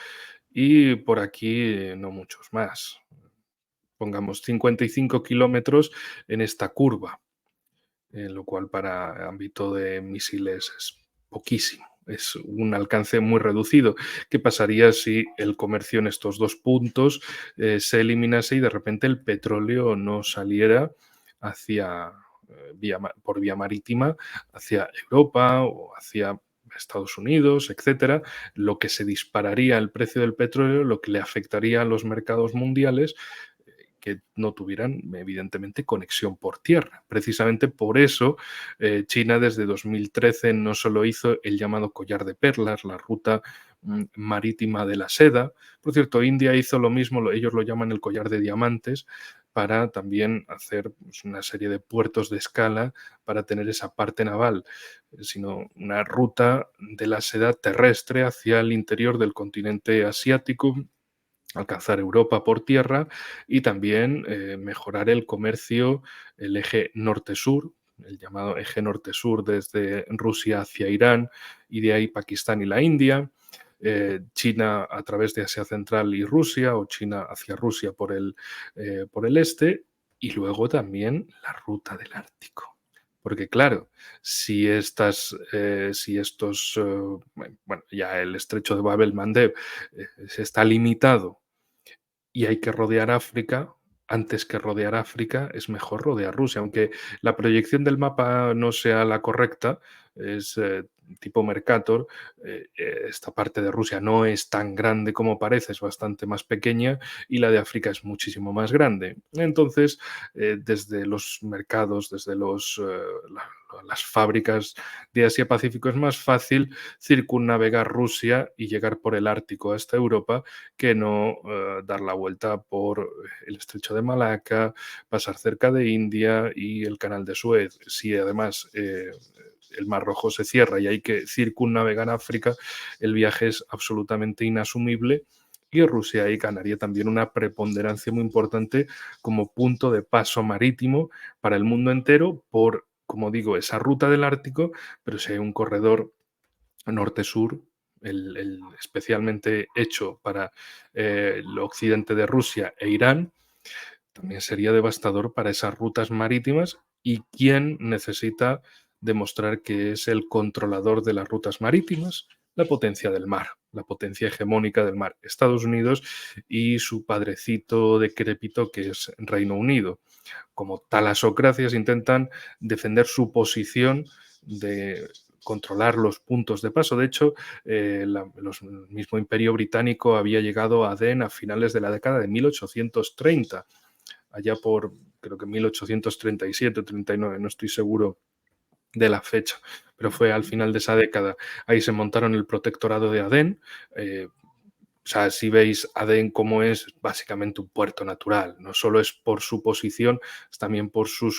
y por aquí no muchos más. Pongamos 55 kilómetros en esta curva, lo cual para ámbito de misiles es poquísimo. Es un alcance muy reducido. ¿Qué pasaría si el comercio en estos dos puntos se eliminase y de repente el petróleo no saliera hacia, por vía marítima hacia Europa o hacia Estados Unidos, etcétera? Lo que se dispararía el precio del petróleo, lo que le afectaría a los mercados mundiales, que no tuvieran, evidentemente, conexión por tierra. Precisamente por eso, China desde 2013 no solo hizo el llamado collar de perlas, la ruta marítima de la seda. Por cierto, India hizo lo mismo, ellos lo llaman el collar de diamantes, para también hacer pues, una serie de puertos de escala para tener esa parte naval, sino una ruta de la seda terrestre hacia el interior del continente asiático, alcanzar Europa por tierra y también mejorar el comercio, el eje norte-sur, el llamado eje norte-sur desde Rusia hacia Irán y de ahí Pakistán y la India. China a través de Asia Central y Rusia, o China hacia Rusia por el este, y luego también la ruta del Ártico. Porque claro, si estos, bueno, ya el estrecho de Bab el-Mandeb está limitado y hay que rodear África, antes que rodear África es mejor rodear Rusia, aunque la proyección del mapa no sea la correcta, es tipo Mercator. Esta parte de Rusia no es tan grande como parece, es bastante más pequeña, y la de África es muchísimo más grande. Entonces, desde los mercados, desde las fábricas de Asia-Pacífico, es más fácil circunnavegar Rusia y llegar por el Ártico hasta Europa, que no dar la vuelta por el estrecho de Malaca, pasar cerca de India y el canal de Suez. Si además el Mar Rojo se cierra y hay que circunnavegar África, el viaje es absolutamente inasumible, y Rusia ahí ganaría también una preponderancia muy importante como punto de paso marítimo para el mundo entero por, como digo, esa ruta del Ártico, pero si hay un corredor norte-sur, especialmente hecho para el occidente de Rusia e Irán, también sería devastador para esas rutas marítimas. ¿Y quién necesita demostrar que es el controlador de las rutas marítimas? la potencia del mar, la potencia hegemónica del mar, Estados Unidos y su padrecito decrépito que es Reino Unido. Como talasocracias intentan defender su posición de controlar los puntos de paso. De hecho, el mismo Imperio Británico había llegado a Adén a finales de la década de 1830, allá por creo que 1837 o 39, no estoy seguro de la fecha, pero fue al final de esa década. Ahí se montaron el protectorado de Adén. O sea, si veis Adén como es básicamente un puerto natural, no solo es por su posición, es también por su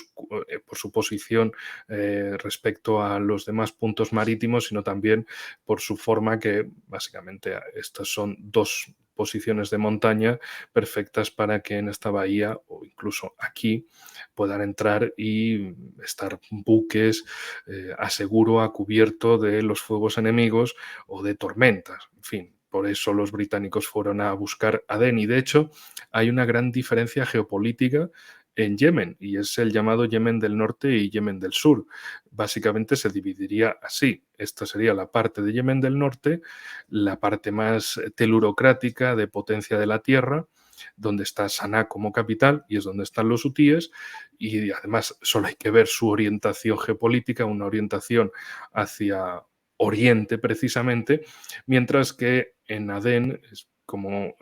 posición respecto a los demás puntos marítimos, sino también por su forma que básicamente estas son dos posiciones de montaña perfectas para que en esta bahía o incluso aquí puedan entrar y estar buques a seguro, a cubierto de los fuegos enemigos o de tormentas, en fin. Por eso los británicos fueron a buscar Adén y de hecho hay una gran diferencia geopolítica en Yemen y es el llamado Yemen del Norte y Yemen del Sur. Básicamente se dividiría así. Esta sería la parte de Yemen del Norte, la parte más telurocrática de potencia de la tierra, donde está Saná como capital y es donde están los hutíes y además solo hay que ver su orientación geopolítica, una orientación hacia Oriente precisamente, mientras que en Adén es como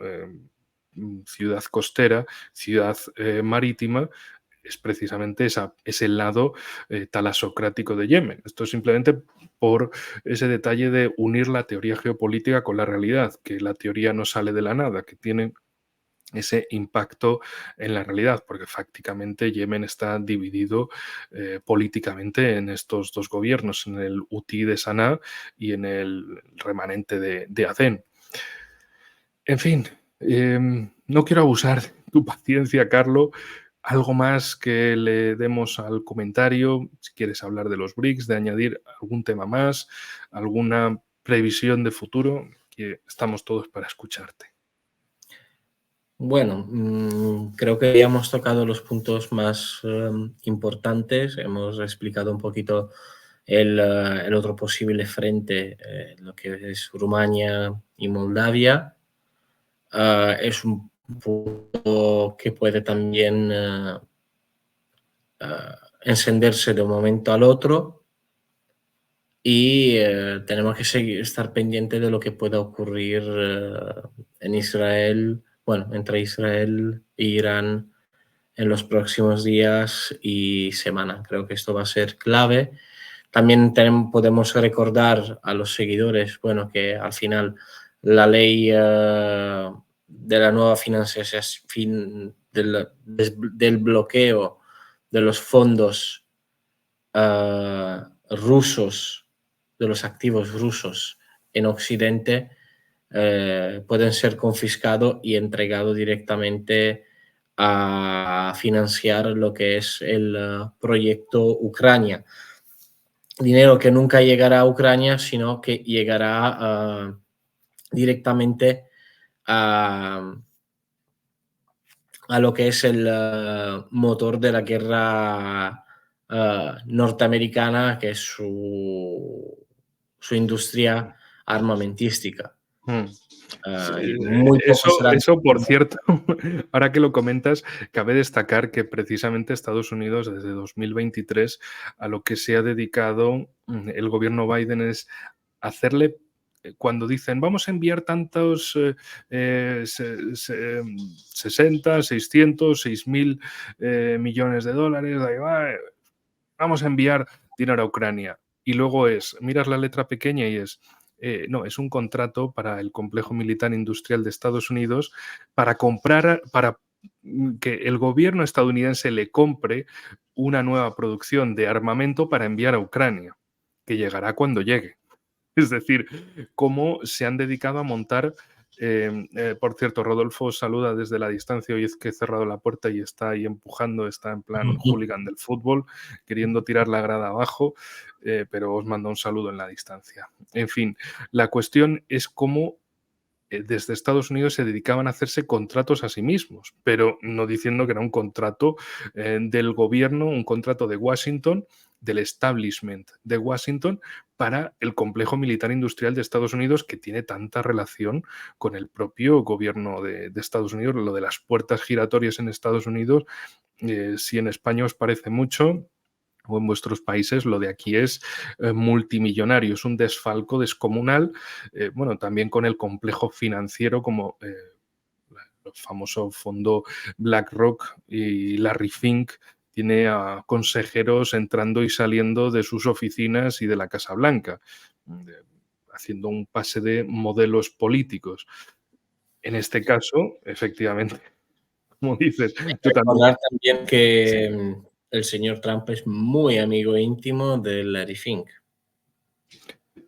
ciudad costera, ciudad marítima, es precisamente ese lado talasocrático de Yemen. Esto es simplemente por ese detalle de unir la teoría geopolítica con la realidad, que la teoría no sale de la nada, que tiene ese impacto en la realidad, porque fácticamente Yemen está dividido políticamente en estos dos gobiernos, en el Hutí de Saná y en el remanente de Adén. En fin, no quiero abusar de tu paciencia, Carlo. Algo más que le demos al comentario, si quieres hablar de los BRICS, de añadir algún tema más, alguna previsión de futuro, que estamos todos para escucharte. Bueno, creo que ya hemos tocado los puntos más importantes, hemos explicado un poquito el otro posible frente, lo que es Rumania y Moldavia. Es un punto que puede también encenderse de un momento al otro y tenemos que estar pendientes de lo que pueda ocurrir en Israel, bueno, entre Israel e Irán en los próximos días y semanas. Creo que esto va a ser clave. También podemos recordar a los seguidores, bueno, que al final la ley de la nueva financiación del bloqueo de los fondos rusos, de los activos rusos en Occidente, pueden ser confiscados y entregados directamente a financiar lo que es el proyecto Ucrania. Dinero que nunca llegará a Ucrania, sino que llegará directamente a lo que es el motor de la guerra norteamericana, que es su industria armamentística. Y muy poco será. Eso, por cierto, ahora que lo comentas, cabe destacar que precisamente Estados Unidos desde 2023 a lo que se ha dedicado el gobierno Biden es hacerle, cuando dicen vamos a enviar tantos 60, 600, 6.000 millones de dólares, ahí va, vamos a enviar dinero a Ucrania. Y luego miras la letra pequeña y no, es un contrato para el complejo militar industrial de Estados Unidos para que el gobierno estadounidense le compre una nueva producción de armamento para enviar a Ucrania, que llegará cuando llegue. Es decir, cómo se han dedicado a montar. Por cierto, Rodolfo saluda desde la distancia. Hoy es que he cerrado la puerta y está ahí empujando, está en plan hooligan del fútbol, queriendo tirar la grada abajo, pero os mando un saludo en la distancia. En fin, la cuestión es cómo desde Estados Unidos se dedicaban a hacerse contratos a sí mismos, pero no diciendo que era un contrato del gobierno, un contrato de Washington, del establishment de Washington para el complejo militar industrial de Estados Unidos, que tiene tanta relación con el propio gobierno de Estados Unidos. Lo de las puertas giratorias en Estados Unidos, si en España os parece mucho, o en vuestros países, lo de aquí es multimillonario, es un desfalco descomunal, bueno, también con el complejo financiero como el famoso fondo BlackRock y Larry Fink tiene a consejeros entrando y saliendo de sus oficinas y de la Casa Blanca, haciendo un pase de modelos políticos. En este caso, efectivamente, como dices, Hay que yo también. recordar también Sí. que el señor Trump es muy amigo íntimo de Larry Fink.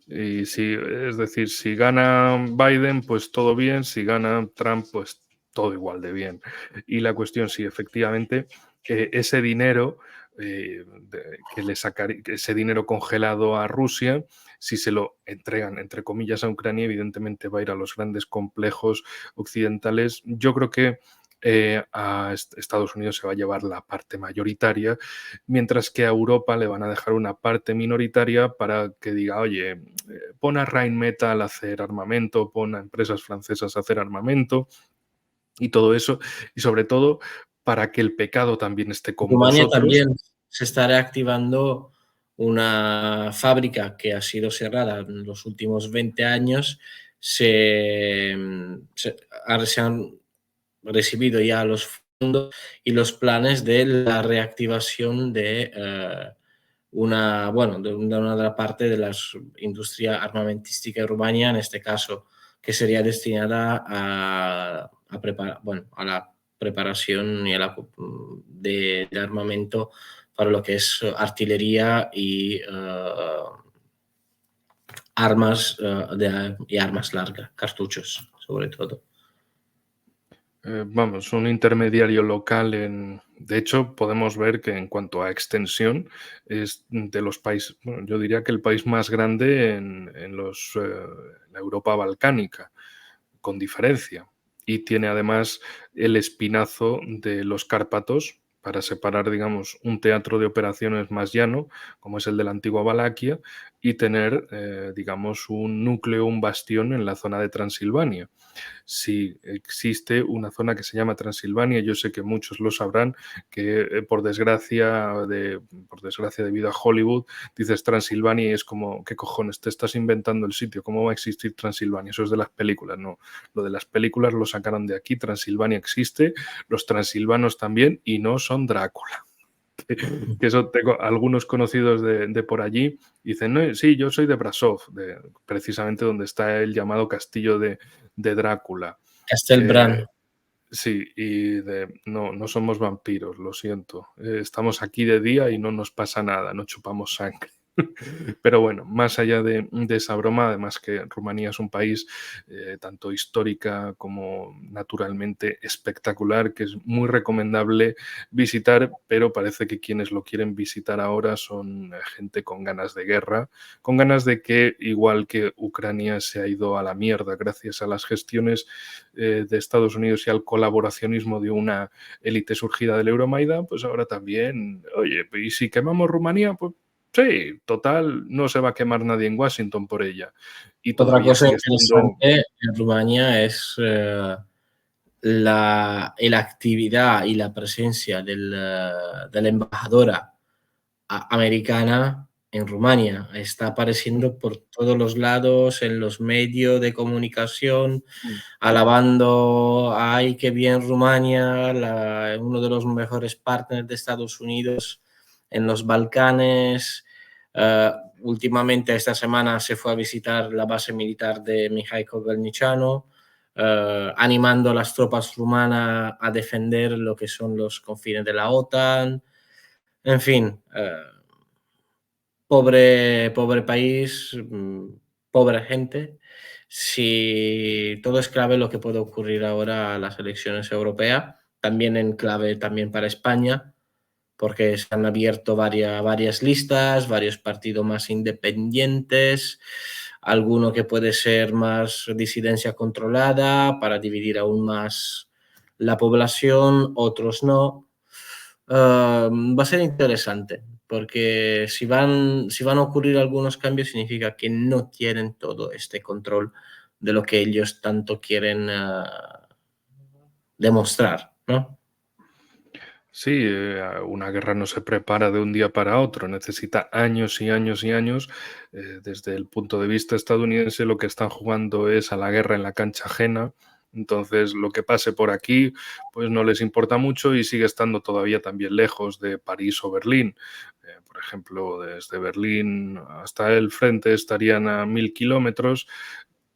Y si, es decir, si gana Biden, pues todo bien, si gana Trump, pues todo igual de bien. Y la cuestión, sí, efectivamente, ese dinero que le sacaría, ese dinero congelado a Rusia, si se lo entregan, entre comillas, a Ucrania, evidentemente va a ir a los grandes complejos occidentales. Yo creo que a Estados Unidos se va a llevar la parte mayoritaria, mientras que a Europa le van a dejar una parte minoritaria para que diga, oye, pon a Rheinmetall a hacer armamento, pon a empresas francesas a hacer armamento y todo eso, y sobre todo para que el pecado también esté En con Rumania vosotros. también se está reactivando una fábrica que ha sido cerrada en los últimos 20 años. Se han recibido ya los fondos y los planes de la reactivación de de una parte de la industria armamentística de Rumania, en este caso, que sería destinada a la preparación y de armamento para lo que es artillería y armas largas, cartuchos, sobre todo. Vamos, un intermediario local de hecho, podemos ver que en cuanto a extensión es de los países, bueno, yo diría que el país más grande en la Europa balcánica, con diferencia. Y tiene además el espinazo de los Cárpatos para separar, digamos, un teatro de operaciones más llano, como es el de la antigua Valaquia, y tener, digamos, un núcleo, un bastión en la zona de Transilvania. Sí, existe una zona que se llama Transilvania. Yo sé que muchos lo sabrán, que por desgracia debido a Hollywood, dices Transilvania y es como, ¿qué cojones? Te estás inventando el sitio. ¿Cómo va a existir Transilvania? Eso es de las películas, no. Lo de las películas lo sacaron de aquí. Transilvania existe, los transilvanos también y no son Drácula. Que eso tengo algunos conocidos de por allí, dicen, no, sí, yo soy de Brasov, precisamente donde está el llamado castillo de Drácula. Castelbran. Sí, y no somos vampiros, lo siento. Estamos aquí de día y no nos pasa nada, no chupamos sangre. Pero bueno, más allá de esa broma, además que Rumanía es un país tanto histórica como naturalmente espectacular, que es muy recomendable visitar, pero parece que quienes lo quieren visitar ahora son gente con ganas de guerra, con ganas de que, igual que Ucrania se ha ido a la mierda gracias a las gestiones de Estados Unidos y al colaboracionismo de una élite surgida del Euromaidan, pues ahora también, oye, ¿y si quemamos Rumanía? Pues sí, total, no se va a quemar nadie en Washington por ella. Y Otra todavía cosa sigue siendo. interesante en Rumania es la actividad y la presencia de la embajadora americana en Rumania. Está apareciendo por todos los lados, en los medios de comunicación, alabando, ay, qué bien Rumania, uno de los mejores partners de Estados Unidos en los Balcanes. Últimamente, esta semana, se fue a visitar la base militar de Mihai Cogălnicianu, animando a las tropas rumanas a defender lo que son los confines de la OTAN. En fin, pobre país, pobre gente. Si todo es clave lo que puede ocurrir ahora a las elecciones europeas, también en clave también para España, porque se han abierto varias listas, varios partidos más independientes, alguno que puede ser más disidencia controlada para dividir aún más la población, otros no. Va a ser interesante. porque si van a ocurrir algunos cambios significa que no tienen todo este control de lo que ellos tanto quieren demostrar, ¿no? Sí, una guerra no se prepara de un día para otro, necesita años y años y años. Desde el punto de vista estadounidense, lo que están jugando es a la guerra en la cancha ajena. Entonces, lo que pase por aquí, pues no les importa mucho y sigue estando todavía también lejos de París o Berlín. Por ejemplo, desde Berlín hasta el frente estarían a 1000 kilómetros,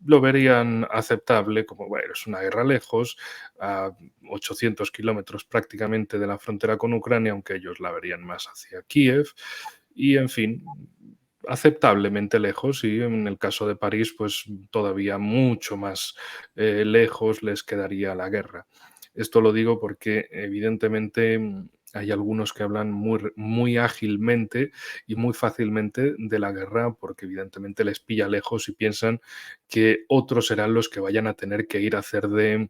lo verían aceptable, como bueno, es una guerra lejos, a 800 kilómetros prácticamente de la frontera con Ucrania, aunque ellos la verían más hacia Kiev, y en fin, aceptablemente lejos, y en el caso de París, pues todavía mucho más lejos les quedaría la guerra. Esto lo digo porque evidentemente hay algunos que hablan muy ágilmente y muy fácilmente de la guerra porque evidentemente les pilla lejos y piensan que otros serán los que vayan a tener que ir a hacer de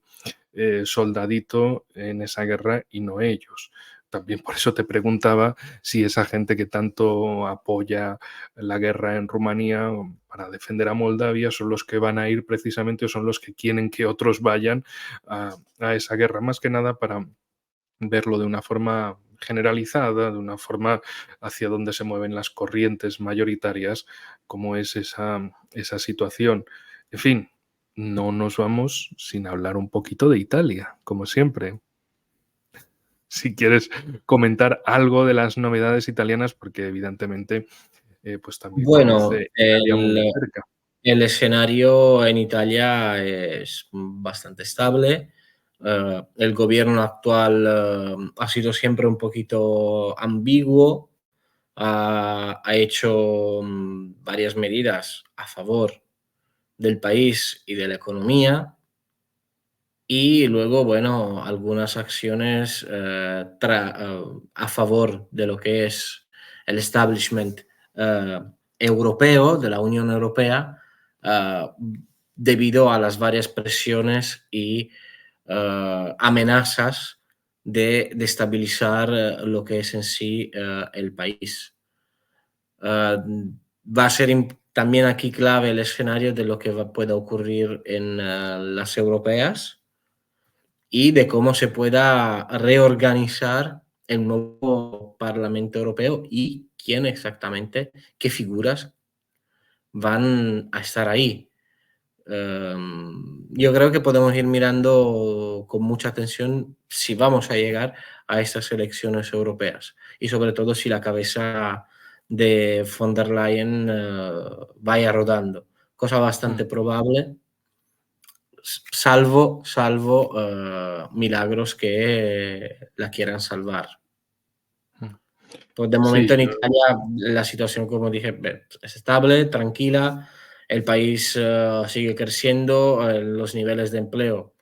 soldadito en esa guerra y no ellos. También por eso te preguntaba si esa gente que tanto apoya la guerra en Rumanía para defender a Moldavia son los que van a ir precisamente o son los que quieren que otros vayan a esa guerra, más que nada para verlo de una forma generalizada, de una forma hacia donde se mueven las corrientes mayoritarias, como es esa situación. En fin, no nos vamos sin hablar un poquito de Italia, como siempre. Si quieres comentar algo de las novedades italianas, porque evidentemente pues también Bueno, conoce Italia muy de cerca. el escenario en Italia es bastante estable. El gobierno actual ha sido siempre un poquito ambiguo. Ha hecho varias medidas a favor del país y de la economía. Y luego, bueno, algunas acciones a favor de lo que es el establishment eh, europeo, de la Unión Europea, eh, debido a las varias presiones y amenazas de destabilizar lo que es en sí el país. Va a ser también aquí clave el escenario de lo que pueda ocurrir en las europeas y de cómo se pueda reorganizar el nuevo Parlamento Europeo y quién exactamente, qué figuras van a estar ahí. Yo creo que podemos ir mirando con mucha atención si vamos a llegar a estas elecciones europeas y sobre todo si la cabeza de von der Leyen vaya rodando, cosa bastante probable salvo milagros que la quieran salvar. Pues de Sí, momento en Italia la situación, como dije, es estable, tranquila, el país sigue creciendo, los niveles de empleo,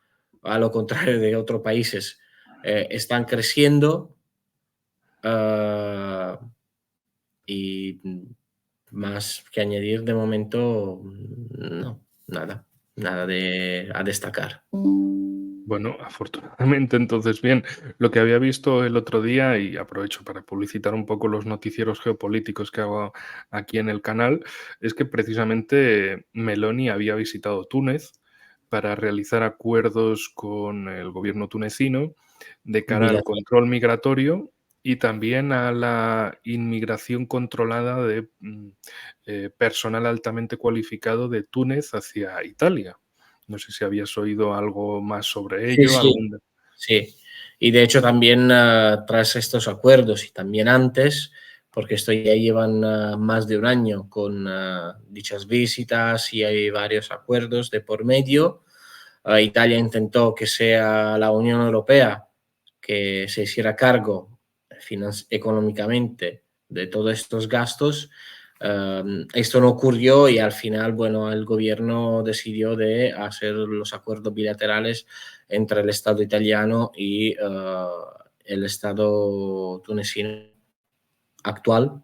a lo contrario de otros países, están creciendo y más que añadir de momento, no, nada a destacar. bueno, afortunadamente, entonces, bien, lo que había visto el otro día, y aprovecho para publicitar un poco los noticieros geopolíticos que hago aquí en el canal, es que precisamente Meloni había visitado Túnez para realizar acuerdos con el gobierno tunecino de cara al Mira, control migratorio y también a la inmigración controlada de personal altamente cualificado de Túnez hacia Italia. No sé si habías oído algo más sobre sí, ello, sí, algún... sí. Y de hecho también tras estos acuerdos y también antes, porque esto ya llevan más de un año con dichas visitas y hay varios acuerdos de por medio, Italia intentó que sea la Unión Europea que se hiciera cargo económicamente de todos estos gastos. Esto no ocurrió y al final, bueno, el gobierno decidió de hacer los acuerdos bilaterales entre el Estado italiano y el Estado tunecino actual.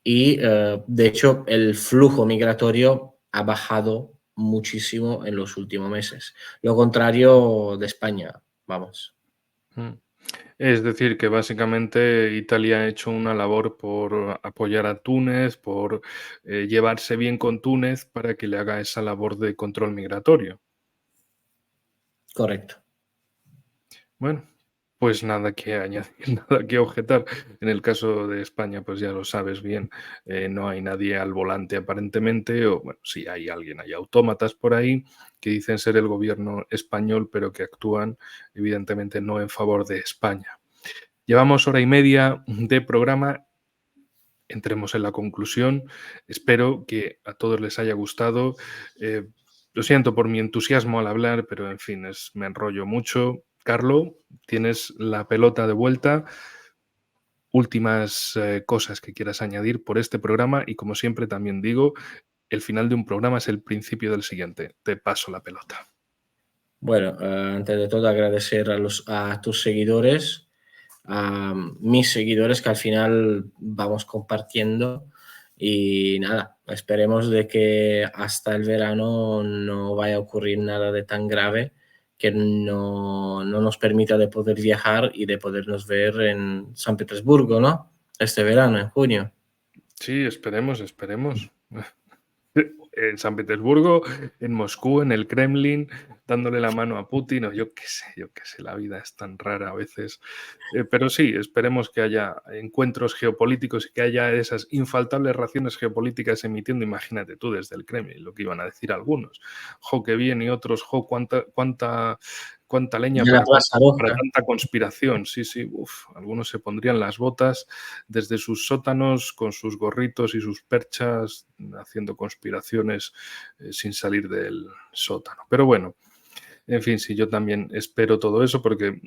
Y de hecho, el flujo migratorio ha bajado muchísimo en los últimos meses. Lo contrario de España, vamos. Es decir, que básicamente Italia ha hecho una labor por apoyar a Túnez, por llevarse bien con Túnez para que le haga esa labor de control migratorio. Correcto. Bueno, pues nada que añadir, nada que objetar. En el caso de España, pues ya lo sabes bien, no hay nadie al volante aparentemente, o bueno, sí hay alguien, hay autómatas por ahí que dicen ser el gobierno español, pero que actúan evidentemente no en favor de España. Llevamos hora y media de programa. Entremos en la conclusión. Espero que a todos les haya gustado. Lo siento por mi entusiasmo al hablar, pero en fin, me enrollo mucho. Carlo, tienes la pelota de vuelta. Últimas cosas que quieras añadir por este programa y como siempre también digo, el final de un programa es el principio del siguiente. Te paso la pelota. Bueno, antes de todo agradecer a tus seguidores, a mis seguidores que al final vamos compartiendo y nada, esperemos de que hasta el verano no vaya a ocurrir nada de tan grave que no nos permita de poder viajar y de podernos ver en San Petersburgo, ¿no? Este verano, en junio. Sí, esperemos, esperemos. En San Petersburgo, en Moscú, en el Kremlin, dándole la mano a Putin, o yo qué sé, la vida es tan rara a veces. Pero sí, esperemos que haya encuentros geopolíticos y que haya esas infaltables raciones geopolíticas emitiendo, imagínate tú, desde el Kremlin, lo que iban a decir algunos. Jo, qué bien, y otros, jo, cuánta leña De la Plaza para Roja. tanta conspiración. Sí, sí, uf, algunos se pondrían las botas desde sus sótanos con sus gorritos y sus perchas haciendo conspiraciones sin salir del sótano. Pero bueno, en fin, sí, yo también espero todo eso porque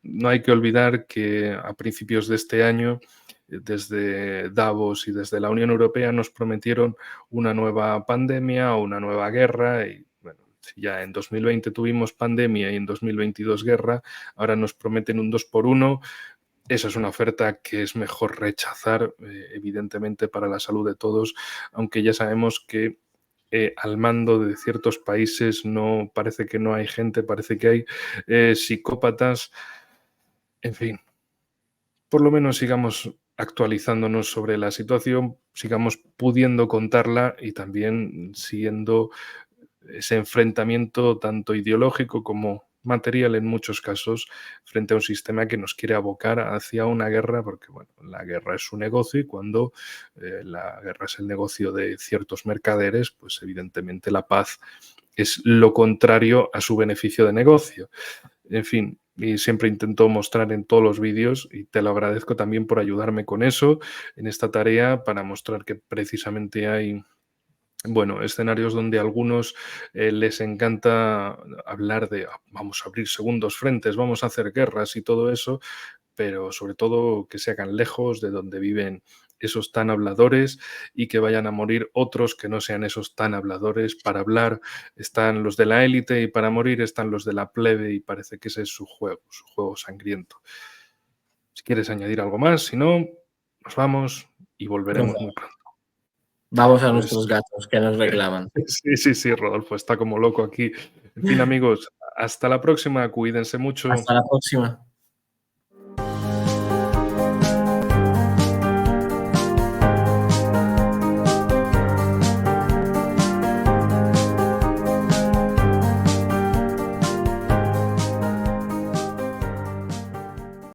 no hay que olvidar que a principios de este año, desde Davos y desde la Unión Europea nos prometieron una nueva pandemia o una nueva guerra y bueno, si ya en 2020 tuvimos pandemia y en 2022 guerra, ahora nos prometen un 2 por 1. Esa es una oferta que es mejor rechazar, evidentemente, para la salud de todos, aunque ya sabemos que al mando de ciertos países no parece que no hay gente, parece que hay psicópatas. En fin, por lo menos sigamos actualizándonos sobre la situación, sigamos pudiendo contarla y también siendo ese enfrentamiento tanto ideológico como material en muchos casos frente a un sistema que nos quiere abocar hacia una guerra, porque bueno, la guerra es su negocio y cuando la guerra es el negocio de ciertos mercaderes, pues evidentemente la paz es lo contrario a su beneficio de negocio. En fin, y siempre intento mostrar en todos los vídeos, y te lo agradezco también por ayudarme con eso, en esta tarea, para mostrar que precisamente hay bueno, escenarios donde a algunos les encanta hablar de vamos a abrir segundos frentes, vamos a hacer guerras y todo eso, pero sobre todo que se hagan lejos de donde viven esos tan habladores y que vayan a morir otros que no sean esos tan habladores. Para hablar están los de la élite y para morir están los de la plebe y parece que ese es su juego sangriento. Si quieres añadir algo más, si no, nos vamos y Nos volveremos muy vemos. pronto. Vamos a Pues nuestros gatos que nos reclaman. sí, sí, sí, Rodolfo, está como loco aquí. En fin, amigos, hasta la próxima, cuídense mucho. Hasta la próxima.